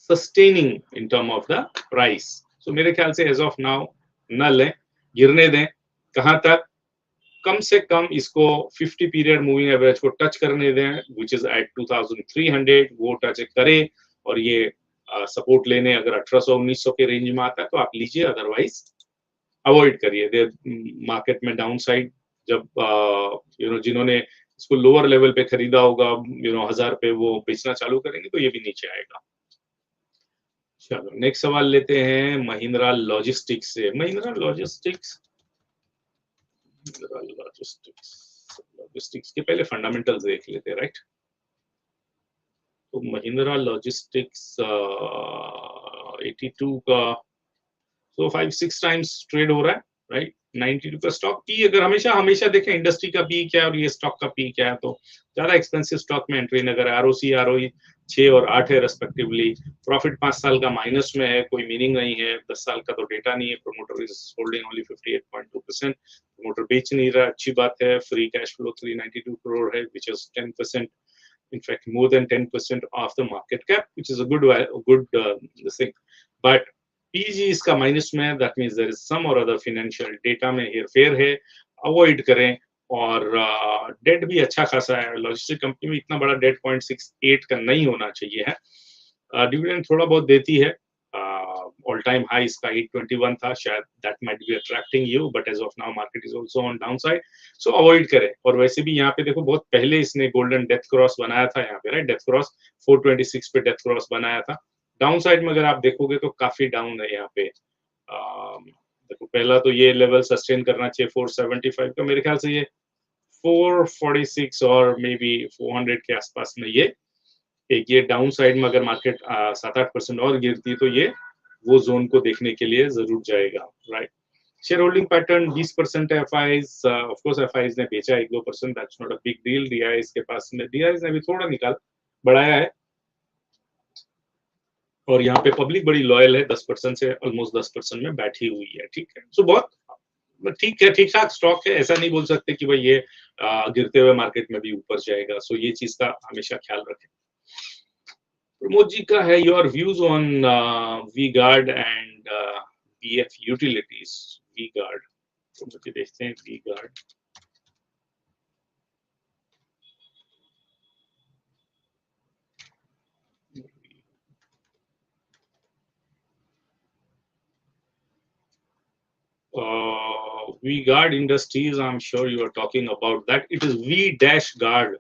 Speaker 1: sustaining in term of the price. So मेरे ख्याल से as of now न लें, गिरने दें। कहाँ तक? कम से कम इसको 50 पीरियड मूविंग एवरेज को टच करने दें, which is at 2300, वो टच करे, और ये सपोर्ट लेने अगर 1800-1900 के रेंज में आता है तो आप लीजिए, अदरवाइज अवॉइड करिए। मार्केट में डाउन साइड जब जिन्होंने इसको लोअर लेवल पे खरीदा होगा 1000 पे, वो बेचना चालू करेंगे तो ये भी नीचे आएगा। चलो नेक्स्ट सवाल लेते हैं महिंद्रा लॉजिस्टिक्स से। महिंद्रा लॉजिस्टिक्स के पहले फंडामेंटल्स देख लेते हैं, राइट। तो महिंद्रा लॉजिस्टिक्स 82 का, तो 5-6 टाइम्स ट्रेड हो रहा है, राइट। 92 का स्टॉक पी, अगर हमेशा हमेशा देखें इंडस्ट्री का पी क्या है और ये स्टॉक का पी क्या है, तो ज्यादा एक्सपेंसिव स्टॉक में एंट्री न करें। आरओसी आरओई 6 और 8 है रेस्पेक्टिवली। प्रॉफिट 5 साल का माइनस में है, कोई मीनिंग नहीं है। 10 साल का तो डेटा नहीं है। Promoter is holding only 58.2%। Promoter बेच नहीं रहा, अच्छी बात है। फ्री कैश फ्लो 392 करोड़ है, which is 10%, in fact more than 10% of the market cap, which is a good this thing. But PG इसका माइनस में, that means there is some or other financial data में हेरफेर है, avoid करें। और date भी अच्छा खासा है, लॉजिस्टिक कंपनी में इतना बड़ा डेट 0.68 का नहीं होना चाहिए है। डिविडेंड थोड़ा बहुत देती है, ऑल टाइम हाई इसका 821 था, शायद that might be attracting you, but as of now market is also on down side, so avoid करें। और वैसे भी यहाँ पे देखो बहुत पहले इसने गोल्डन डेथ क्रॉस बनाया था यहाँ पे, राइट, डेथ क्रॉस 426 पे डेथ क्रॉस बनाया था। डाउन साइड में अगर आप देखोगे तो काफी डाउन है यहाँ पे। देखो पहला तो ये लेवल सस्टेन करना चाहिए 475 का, मेरे ख्याल से ये 446 और मे बी 400 के आसपास में ये एक, ये डाउन साइड में अगर मार्केट 7-8% और गिरती तो ये वो जोन को देखने के लिए जरूर जाएगा, राइट। शेयर होल्डिंग पैटर्न 20% है। एफआईज ऑफ कोर्स एफआईज ने बेचा 1-2%, that's not a big deal. DIs के पास में, डीआईज ने भी थोड़ा बढ़ाया है, और यहाँ पे पब्लिक बड़ी लॉयल है, 10% से ऑलमोस्ट 10% में बैठी हुई है, ठीक है। सो बहुत ठीक है, ठीक ठाक स्टॉक है, ऐसा नहीं बोल सकते कि भाई ये गिरते हुए मार्केट में भी ऊपर जाएगा। सो ये चीज का हमेशा ख्याल रखें। प्रमोद जी का है your views on V Guard and BF utilities. V Guard, तो देखते हैं V Guard. V-Guard Industries, I'm sure you are talking about that. It is V-Guard.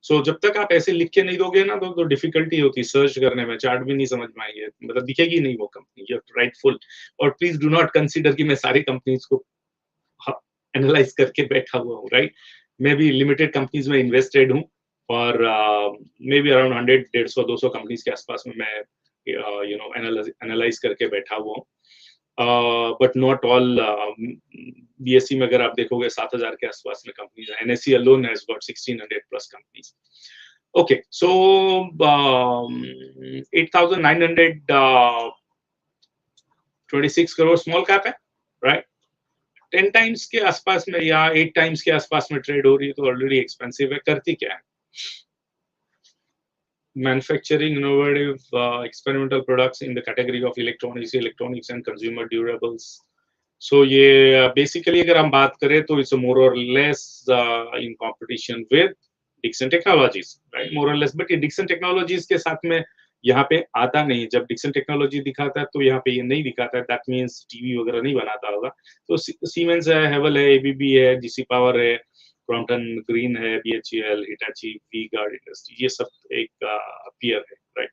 Speaker 1: So जब तक आप ऐसे लिख के नहीं दोगे ना तो डिफिकल्टी होती है सर्च करने में, चार्ट भी नहीं समझ में आएंगे, मतलब दिखेगी नहीं वो कंपनी। You rightful. और प्लीज डू नॉट कंसीडर कि मैं सारी कंपनीज को एनालाइज करके बैठा हुआ हूँ, राइट। मैं भी लिमिटेड कंपनीज में इन्वेस्टेड हूँ, और मे बी अराउंड 100-150-200 कंपनीज के आसपास में मैं एनालाइज करके बैठा हुआ हूँ। But not all. बीएससी में अगर आप देखोगे 7000 के आसपास में कंपनीज है। NSC alone has got 1600 plus companies. Okay, so 8926 crore small cap है, राइट। 10 टाइम्स के आसपास में या 8 टाइम्स के आसपास में ट्रेड हो रही है, तो ऑलरेडी एक्सपेंसिव है। करती क्या है? Manufacturing innovative experimental products in the category of electronics and consumer durables. So ये basically अगर हम बात करें तो it's more or less in competition with Dixon Technologies, right? More or less, but ये Dixon Technologies के साथ में यहाँ पे आता नहीं। जब डिक्सन टेक्नोलॉजी दिखाता है तो यहाँ पे ये नहीं दिखाता है, दैट मीन्स टीवी वगैरह नहीं बनाता होगा। तो सीमेंस है, हेवल है, एबीबी है, जीसी पावर है, क्रॉम्पटन ग्रीन है, BHEL, Hitachi, V Guard industry, ये सब एक पीयर है, राइट।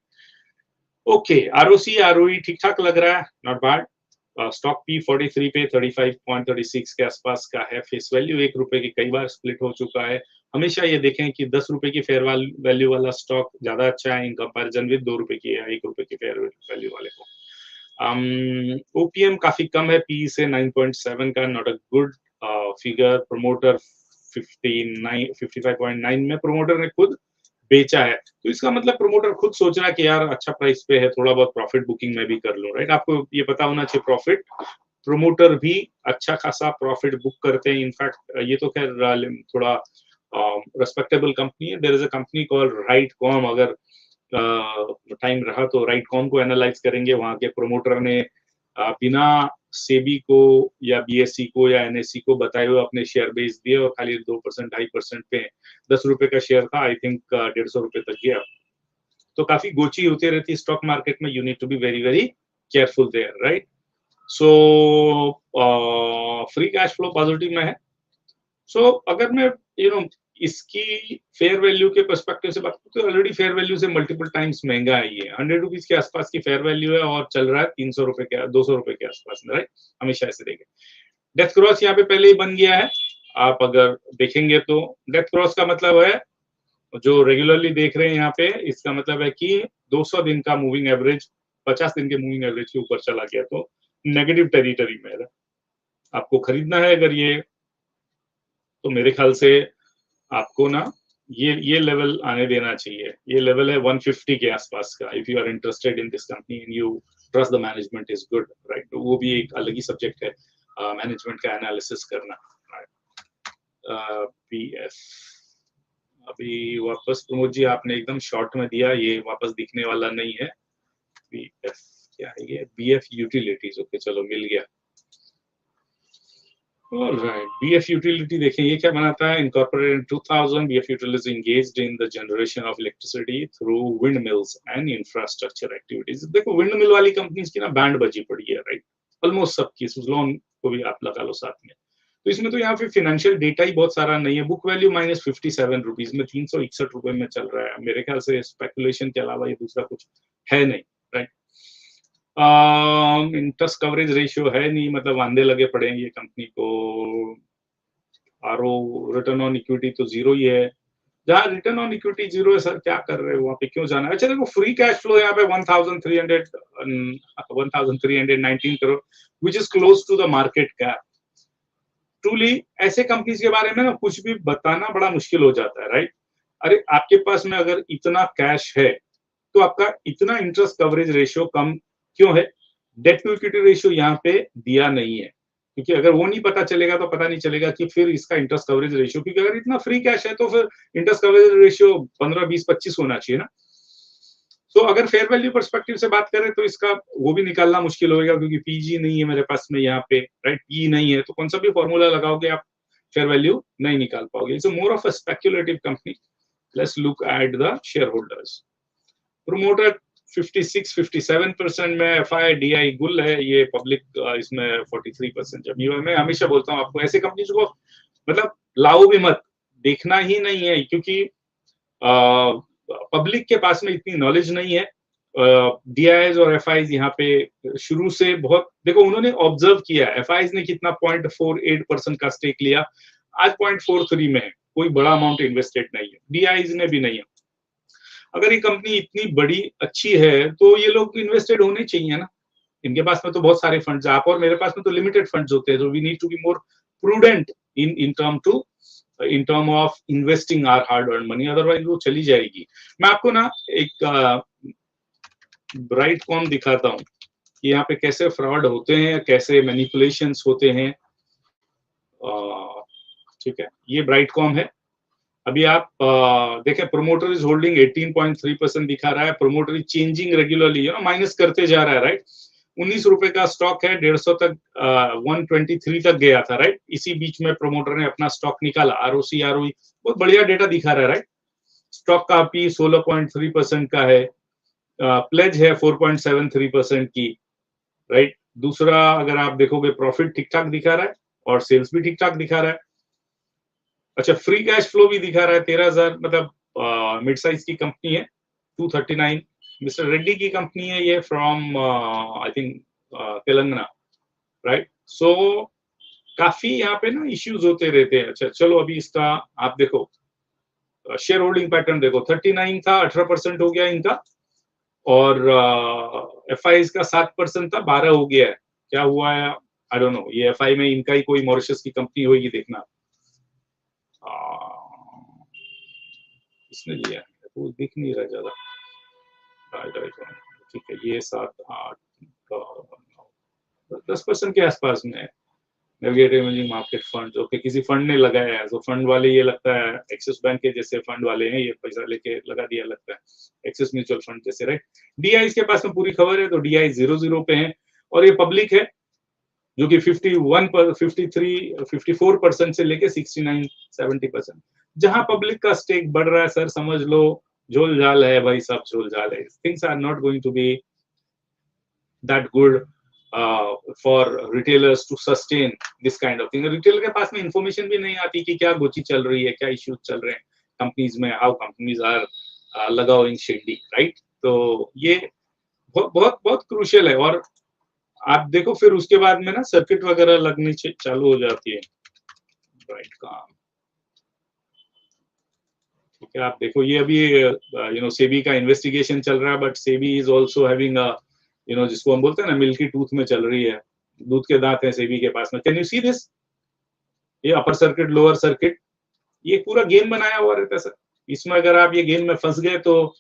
Speaker 1: ओके, आरओसी आरओई ठीक ठाक लग रहा है, नॉट बैड। स्टॉक पी 43 पे 35.36 के आसपास का है। फेस वैल्यू 1 रुपए की कई बार स्प्लिट हो चुका है। हमेशा ये देखें कि 10 रुपए की फेयर वैल्यू वाला स्टॉक ज्यादा अच्छा है इन कंपैरिजन विद 2 रुपए की या 1 रुपए की फेयर वैल्यू वाले को। ओपीएम काफी कम है, पी से 9.7 का, not a good figure. Promoter 55.9 में प्रमोटर ने खुद बेचा है, तो इसका मतलब प्रमोटर खुद सोच रहा है कि यार अच्छा प्राइस पे है, थोड़ा बहुत प्रॉफिट बुकिंग में भी कर लूं, राइट। आपको ये पता होना चाहिए प्रॉफिट, प्रमोटर भी अच्छा खासा प्रॉफिट बुक करते हैं। इनफैक्ट ये तो खैर थोड़ा रेस्पेक्टेबल कंपनी है। There is a company called right com, अगर टाइम रहा तो राइट कॉम को एनालाइज करेंगे। वहां के प्रमोटर ने बिना सेबी को या बीएससी को या एनएससी को बताए हुए अपने शेयर बेच दिए और खाली 2% 2.5% पे 10 रुपए का शेयर था, आई थिंक 150 रुपए तक गया। तो काफी गोची होती रहती है स्टॉक मार्केट में, you need to be very very careful there, right. So free cash flow positive में है। सो अगर मैं इसकी फेयर वैल्यू के पर्सपेक्टिव से बात करूं तो ऑलरेडी फेयर वैल्यू से मल्टीपल टाइम्स महंगा है ये। 100 रुपीज के आसपास की फेयर वैल्यू है और चल रहा है 300 रुपए के 200 रुपए के आसपास में, राइट। हमेशा ऐसे देखें। डेथ क्रॉस यहाँ पे पहले ही बन गया है, आप अगर देखेंगे तो डेथ क्रॉस का मतलब है, जो रेगुलरली देख रहे हैं यहाँ पे, इसका मतलब है कि 200 दिन का मूविंग एवरेज 50 दिन के मूविंग एवरेज के ऊपर चला गया, तो नेगेटिव टेरिटरी में है। आपको खरीदना है अगर ये, तो मेरे ख्याल से आपको ना ये लेवल आने देना चाहिए। ये लेवल है 150 के आसपास का। If you are interested in this company and you trust the management is good, right, तो वो भी एक अलग ही सब्जेक्ट है, मैनेजमेंट का एनालिसिस करना, राइट। पीएफ अभी वापस प्रमोद जी आपने एकदम शॉर्ट में दिया, ये वापस दिखने वाला नहीं है। बीएफ क्या है ये? बीएफ यूटिलिटीज, ओके चलो मिल गया। Alright, BF utility देखें ये क्या बनाता है? Incorporated in 2000, BF utility is engaged in the generation of electricity through windmills and infrastructure activities. देखो windmill वाली कंपनीज की ना बैंड बजी पड़ी है, राइट, ऑलमोस्ट सबकी। सुजलॉन को भी आप लगा लो साथ में। तो इसमें तो यहाँ पे फिनेंशियल डेटा ही बहुत सारा नहीं है। बुक वैल्यू -57 रुपीज में 361 रुपए में चल रहा है। मेरे ख्याल से स्पेकुलेशन के अलावा ये दूसरा कुछ है नहीं, राइट। इंटरेस्ट कवरेज रेशियो है नहीं, मतलब वांदे लगे पड़े हैं ये कंपनी को। आरओ रिटर्न ऑन इक्विटी तो जीरो ही है। जहां रिटर्न ऑन इक्विटी जीरो है, सर क्या कर रहे हो वहां पे, क्यों जाना है? अच्छा देखो, फ्री कैश फ्लो यहाँ पे 1319 crore, which is close to the market cap. Truly ऐसे कंपनीज के बारे में ना कुछ भी बताना बड़ा मुश्किल हो जाता है, राइट। अरे आपके पास में अगर इतना कैश है तो आपका इतना इंटरेस्ट कवरेज रेशियो कम क्यों है? डेट टू इक्विटी रेशियो यहाँ पे दिया नहीं है, क्योंकि अगर वो नहीं पता चलेगा तो पता नहीं चलेगा कि फिर इसका इंटरेस्ट कवरेज रेशियो, क्योंकि अगर इतना फ्री कैश है तो फिर इंटरेस्ट कवरेज रेशियो 15, 20, 25 होना चाहिए ना। तो अगर फेयर वैल्यू पर्सपेक्टिव से बात करें तो इसका वो भी निकालना मुश्किल होगा, क्योंकि पीजी नहीं है मेरे पास में यहाँ पे, राइट। पी नहीं है तो कौन सा भी फॉर्मूला लगाओगे आप फेयर वैल्यू नहीं निकाल पाओगे। It's more of a speculative company. Let's look at the share holders. Promoter 56-57% में, एफआई डीआई गुल है, ये पब्लिक इसमें 43%। जब ये मैं हमेशा बोलता हूँ आपको, ऐसे कंपनीज को मतलब लाओ भी मत, देखना ही नहीं है, क्योंकि पब्लिक के पास में इतनी नॉलेज नहीं है। डीआईज और एफआईज यहाँ पे शुरू से बहुत, देखो उन्होंने ऑब्जर्व किया, एफआईज ने कितना 0.48% का स्टेक लिया, आज 0.43 में है, कोई बड़ा अमाउंट इन्वेस्टेड नहीं है। डीआईज ने भी नहीं है। अगर ये कंपनी इतनी बड़ी अच्छी है तो ये लोग इन्वेस्टेड होने चाहिए ना। इनके पास में तो बहुत सारे फंड्स, आप और मेरे पास में तो लिमिटेड फंड्स होते हैं, तो we need to be more prudent in term of investing our hard earn money, otherwise वो चली जाएगी। मैं आपको ना एक ब्राइट कॉम दिखाता हूँ कि यहाँ पे कैसे फ्रॉड होते हैं, कैसे मैनिपुलेशंस होते हैं। ठीक है, ये ब्राइट कॉम है। अभी आप देखें, प्रोमोटर इज होल्डिंग 18.3% दिखा रहा है। Promoter is changing regularly, minus करते जा रहा है, राइट। 19 रुपए का स्टॉक है, 150 तक 123 तक गया था, राइट। इसी बीच में प्रोमोटर ने अपना स्टॉक निकाला। आरओसी आरओई बहुत बढ़िया डेटा दिखा रहा है, राइट। स्टॉक का पी 16.3% का है। प्लेज है 4.73% की, राइट। दूसरा अगर आप देखोगे प्रॉफिट ठीक ठाक दिखा रहा है और सेल्स भी ठीक ठाक दिखा रहा है। अच्छा, फ्री कैश फ्लो भी दिखा रहा है 13,000, मतलब मिड साइज की कंपनी है, 239। मिस्टर रेड्डी की कंपनी है ये, from I think Telangana, right. So काफी यहाँ पे ना इश्यूज होते रहते हैं। अच्छा चलो, अभी इसका आप देखो शेयर होल्डिंग पैटर्न देखो, 39 था, 18% हो गया इनका, और FI का 7% था, 12 हो गया है। क्या हुआ है आई डोंट नो, ये FI में इनका ही कोई मॉरिशस की कंपनी होगी, देखना। इसने लिया है वो दिख नहीं रहा ज्यादा, ठीक है, ये 7, 8, 10% के आसपास में है। नेविगेटिव इमेजिंग मार्केट फंड, ओके, किसी फंड ने लगाया है, तो फंड वाले ये लगता है एक्सिस बैंक के जैसे फंड वाले हैं, ये पैसा लेके लगा दिया लगता है, एक्सिस म्यूचुअल फंड जैसे, राइट। DI के पास में पूरी खबर है, तो DI 0 पे है, और ये पब्लिक है, जो कि 51 पर 53 54% से लेके 69 70%। जहां पब्लिक का स्टेक बढ़ रहा है सर, समझ लो झोल झाल है भाई, सब झोल झाल है। Things are not going to be that good for retailers to sustain this kind of thing. Retailer के पास में इंफॉर्मेशन भी नहीं आती कि क्या गोची चल रही है, क्या इश्यूज चल रहे हैं कंपनीज में, हाउ कंपनीज आर लगाओइंग शेडी, राइट। तो ये बहुत बहुत बहुत क्रूशियल है। और आप देखो फिर उसके बाद में ना सर्किट वगैरह लगनी चालू हो जाती है, राइट। काम ठीक है, आप देखो ये अभी सेबी का इन्वेस्टिगेशन चल रहा है, but SEBI is also having जिसको हम बोलते हैं ना मिल्की टूथ में चल रही है, दूध के दांत है सेबी के पास में। कैन यू सी दिस, ये अपर सर्किट लोअर सर्किट, ये पूरा गेम बनाया हुआ रहता है सर। इसमें अगर आप ये गेम में फंस गए तो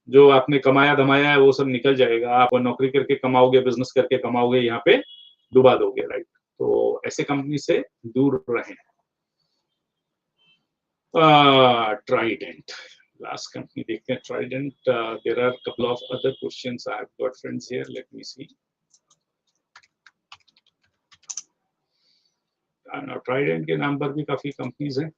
Speaker 1: जो आपने कमाया धमाया है वो सब निकल जाएगा। आप नौकरी करके कमाओगे, बिजनेस करके कमाओगे, यहाँ पे डुबा दोगे, राइट। तो ऐसे कंपनी से दूर रहें। ट्राइडेंट, लास्ट कंपनी देखते हैं, Trident. There are couple of other questions I have got friends here, let me see. Trident के नाम पर भी काफी कंपनीज हैं।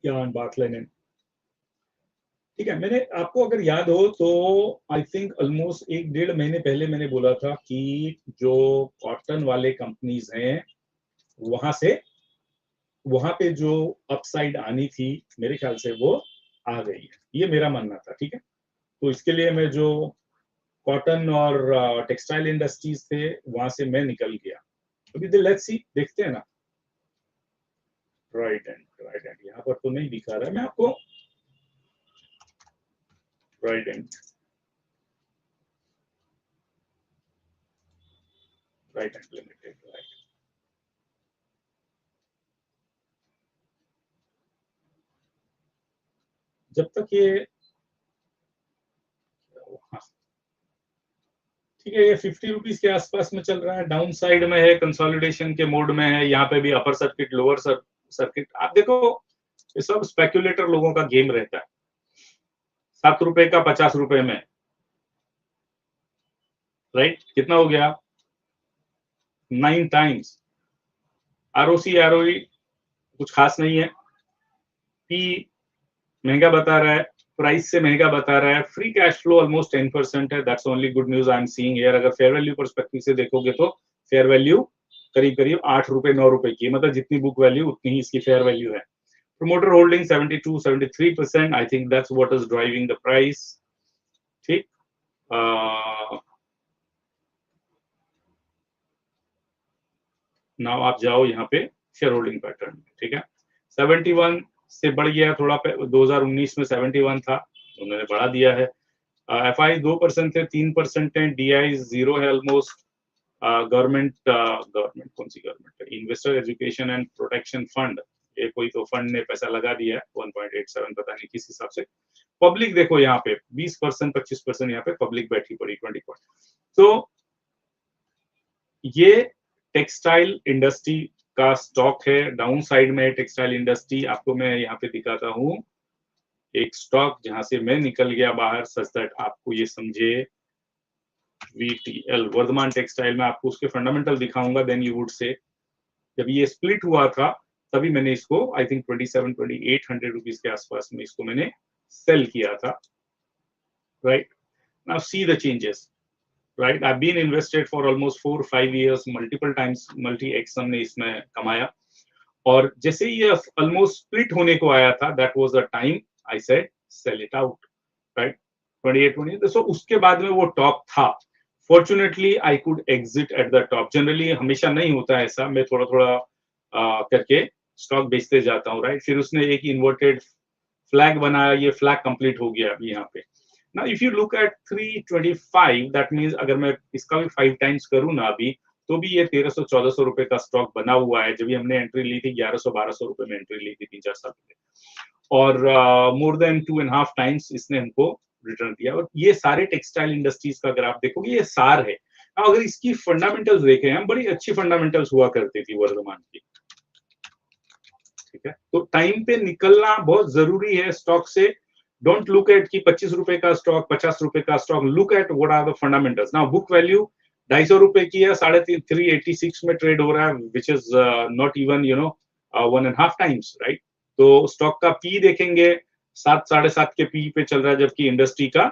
Speaker 1: या बात लेने, ठीक है, मैंने आपको अगर याद हो तो आई थिंक ऑलमोस्ट 1-1.5 महीने पहले मैंने बोला था कि जो कॉटन वाले कंपनीज हैं वहां पे जो अपसाइड आनी थी, मेरे ख्याल से वो आ गई है, ये मेरा मानना था, ठीक है। तो इसके लिए मैं जो कॉटन और टेक्सटाइल इंडस्ट्रीज थे वहां से मैं निकल गया। अभी लेट्स सी, देखते हैं ना। राइट एंड यहाँ पर तो नहीं दिखा रहा है, मैं आपको राइट एंड लिमिटेड, राइट। जब तक ये, हाँ, ठीक है, ये 50 रुपीज के आसपास में चल रहा है, डाउन साइड में है, कंसोलिडेशन के मोड में है। यहाँ पे भी अपर सर्किट लोअर सर्किट, आप देखो ये सब स्पेक्युलेटर लोगों का गेम रहता है। 7 रुपए का 50 रुपए में, राइट, कितना हो गया, 9 टाइम्स। ROC कुछ खास नहीं है, पी महंगा बता रहा है, प्राइस से महंगा बता रहा है, फ्री कैश फ्लो ऑलमोस्ट 10% है, that's only good news I am seeing here. अगर फेयर वैल्यू परस्पेक्टिव से देखोगे तो फेयर वैल्यू करीब करीब 8 रुपए 9 रुपए की, मतलब जितनी बुक वैल्यू उतनी ही इसकी फेयर वैल्यू है। Promoter holding 72-73%, I think that's what is driving the price, ठीक। नाउ आप जाओ यहाँ पे शेयर होल्डिंग पैटर्न, ठीक है। 71 से बढ़ गया थोड़ा, 2019 में 71 था, उन्होंने बढ़ा दिया है। FI 2% है, 3% है, DI 0 है ऑलमोस्ट। गवर्नमेंट गवर्नमेंट कौन सी गवर्नमेंट है, investor education and protection fund, ये कोई तो फंड ने पैसा लगा दिया है 1.87, पता नहीं किस हिसाब से। पब्लिक देखो यहाँ पे 20% 25% यहाँ पे पब्लिक बैठी पड़ी 20%। तो ये टेक्सटाइल इंडस्ट्री का स्टॉक है, डाउन साइड में टेक्सटाइल इंडस्ट्री। आपको मैं यहाँ पे दिखाता हूँ एक स्टॉक जहां से मैं निकल गया बाहर, सच दैट आपको ये समझे। VTL, वर्धमान टेक्सटाइल में आपको उसके फंडामेंटल दिखाऊंगा, देन यू वुड से जब ये स्प्लिट हुआ था तभी मैंने इसको आई थिंक 27-2800 रुपीज के आसपास में इसको मैंने सेल किया था, right. Now see the changes, right. I've been invested for almost 4-5 years, multiple times multi-x हमने इसमें कमाया, और जैसे ये ऑलमोस्ट स्प्लिट होने को आया था, that was the time I said sell it out, right. 28-20, so उसके बाद में वो टॉप था। Fortunately I could exit at the top. Generally हमेशा नहीं होता ऐसा, मैं थोड़ा थोड़ा करके स्टॉक बेचते जाता हूँ, राइट। फिर उसने एक इन्वर्टेड फ्लैग बनाया, ये फ्लैग कंप्लीट हो गया अभी यहाँ पे। Now, if you look at 325, that means अगर मैं इसका भी 5 टाइम्स करूँ ना अभी, तो भी ये 1300-1400 रुपए का स्टॉक बना हुआ है। जब भी हमने एंट्री ली थी 1100-1200 रुपए में एंट्री ली थी 3-4 साल पहले, और मोर देन 2.5 टाइम्स इसने हमको रिटर्न दिया। और ये सारे टेक्सटाइल इंडस्ट्रीज का अगर आप देखोगे, ये सार है। अगर इसकी फंडामेंटल्स देखें हम, बड़ी अच्छी फंडामेंटल्स हुआ करती थी वर्धमान की, ठीक है। तो टाइम पे निकलना बहुत जरूरी है स्टॉक से। डोंट लुक एट कि 25 रुपए का स्टॉक, 50 रुपए का stock, look at what are the fundamentals. Now book value 250 रुपए की है, 386 में ट्रेड हो रहा है, विच is not even 1.5 times, right. तो स्टॉक का पी देखेंगे, 7-7.5 के पी पे चल रहा है, जबकि इंडस्ट्री का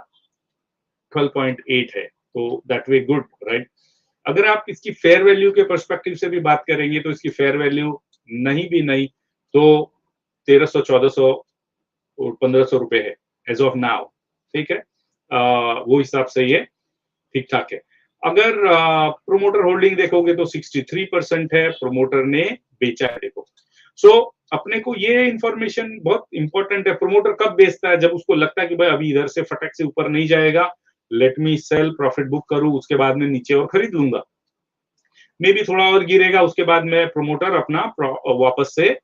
Speaker 1: 12.8 है, तो दैट वे गुड, राइट। अगर आप इसकी फेयर वैल्यू के पर्सपेक्टिव से भी बात करेंगे, तो इसकी फेयर वैल्यू नहीं तो 1300-1400 और 1500 रुपए है एज ऑफ नाउ, ठीक है। वो हिसाब से ये ठीक ठाक है। अगर प्रोमोटर होल्डिंग देखोगे तो 63% है, प्रोमोटर ने बेचा है, देखो। सो अपने को ये इंफॉर्मेशन बहुत इंपॉर्टेंट है। प्रोमोटर कब बेचता है? जब उसको लगता है कि भाई अभी इधर से फटक से ऊपर नहीं जाएगा, let me sell, profit book करूं, उसके बाद में नीचे और खरीद लूंगा। मे भी थोड़ा और गिरेगा, उसके बाद में प्रोमोटर अपना वापस से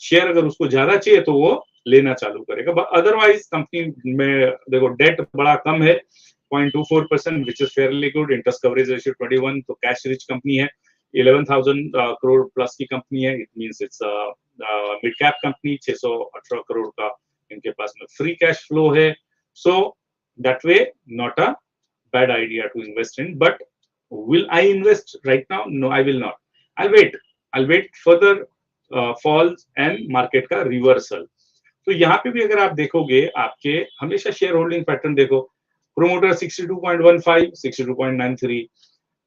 Speaker 1: शेयर, अगर उसको ज्यादा चाहिए तो वो लेना चालू करेगा। अदरवाइज कंपनी में देखो डेट बड़ा कम है, 0.24%, which is fairly good. Interest coverage ratio 21, तो कैश रिच कंपनी है। 11,000 करोड़ प्लस की कंपनी है, it means it's mid cap company. 618 crore का इनके पास में फ्री कैश फ्लो है। So that way not a bad idea to invest in, but will I invest right now? No, I will not. I'll wait further falls and market का reversal. तो यहाँ पे भी अगर आप देखोगे, आपके हमेशा शेयर होल्डिंग पैटर्न देखो, प्रोमोटर 62.15, 62.93,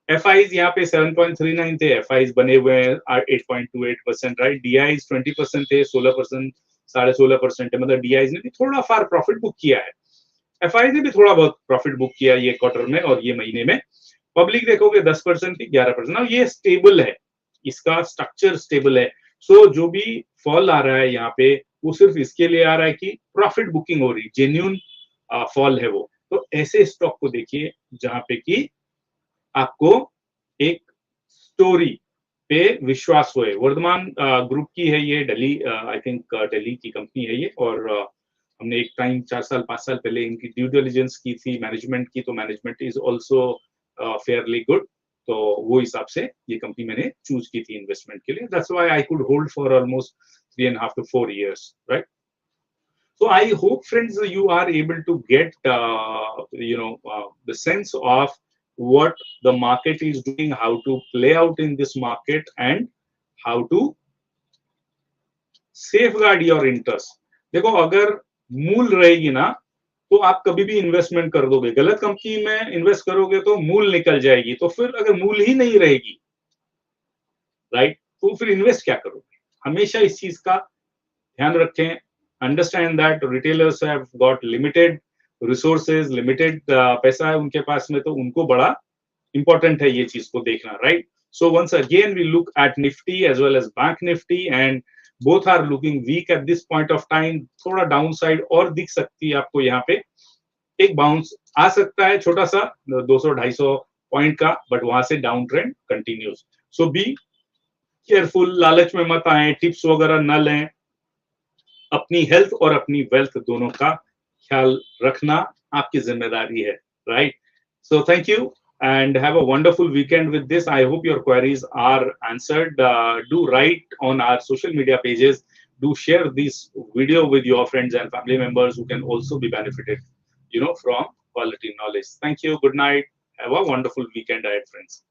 Speaker 1: एफआईज यहाँ पे 7.39 थे, एफआईज बने हुए हैं 8.28%, राइट। डीआईज 20% थे, 16%, 16.5% है, मतलब डीआईज ने भी थोड़ा फार प्रॉफिट बुक किया है, एफआईज ने भी थोड़ा बहुत प्रॉफिट बुक किया ये क्वार्टर में और ये महीने में। पब्लिक देखोगे 10% थी, 11%। ये स्टेबल है, इसका स्ट्रक्चर स्टेबल है। सो जो भी फॉल आ रहा है यहाँ पे, वो सिर्फ इसके लिए आ रहा है कि प्रॉफिट बुकिंग हो रही, जेन्युइन फॉल है वो। तो ऐसे स्टॉक को देखिए जहां पे कि आपको एक स्टोरी पे विश्वास हुए। वर्धमान ग्रुप की है ये, दिल्ली, आई थिंक दिल्ली की कंपनी है ये, और हमने एक टाइम 4-5 साल पहले इनकी ड्यू डिलिजेंस की थी मैनेजमेंट की, तो management is also fairly good. तो वो हिसाब से ये कंपनी मैंने चूज की थी इन्वेस्टमेंट के लिए। That's why I could hold for almost 3.5 to 4 years, right? So I hope, friends, you are able to get the sense of what the market is doing, how to play out in this market, and how to safeguard your interest. देखो, अगर मूल रहेगी ना तो आप कभी भी investment कर दोगे। गलत कंपनी में इन्वेस्ट करोगे तो मूल निकल जाएगी, तो फिर अगर मूल ही नहीं रहेगी, राइट, तो फिर इन्वेस्ट क्या करोगे? हमेशा इस चीज का ध्यान रखें। Understand that retailers have got limited resources, limited पैसा है उनके पास में, तो उनको बड़ा इंपॉर्टेंट है ये चीज को देखना, right. So once again we look at Nifty as well as bank Nifty, and both are looking weak at this point of time. थोड़ा डाउन साइड और दिख सकती है आपको, यहाँ पे एक बाउंस आ सकता है छोटा सा 200-250 पॉइंट का, बट वहां से down trend continues. So be careful, लालच में मत आए, टिप्स वगैरह न लें। अपनी हेल्थ और अपनी वेल्थ दोनों का ख्याल रखना आपकी जिम्मेदारी है, right. So thank you and have a wonderful weekend with this. I hope your queries are answered. Do write on our social media pages. Do share this video with your friends and family members who can also be benefited, from quality knowledge. Thank you. Good night. Have a wonderful weekend ahead, friends.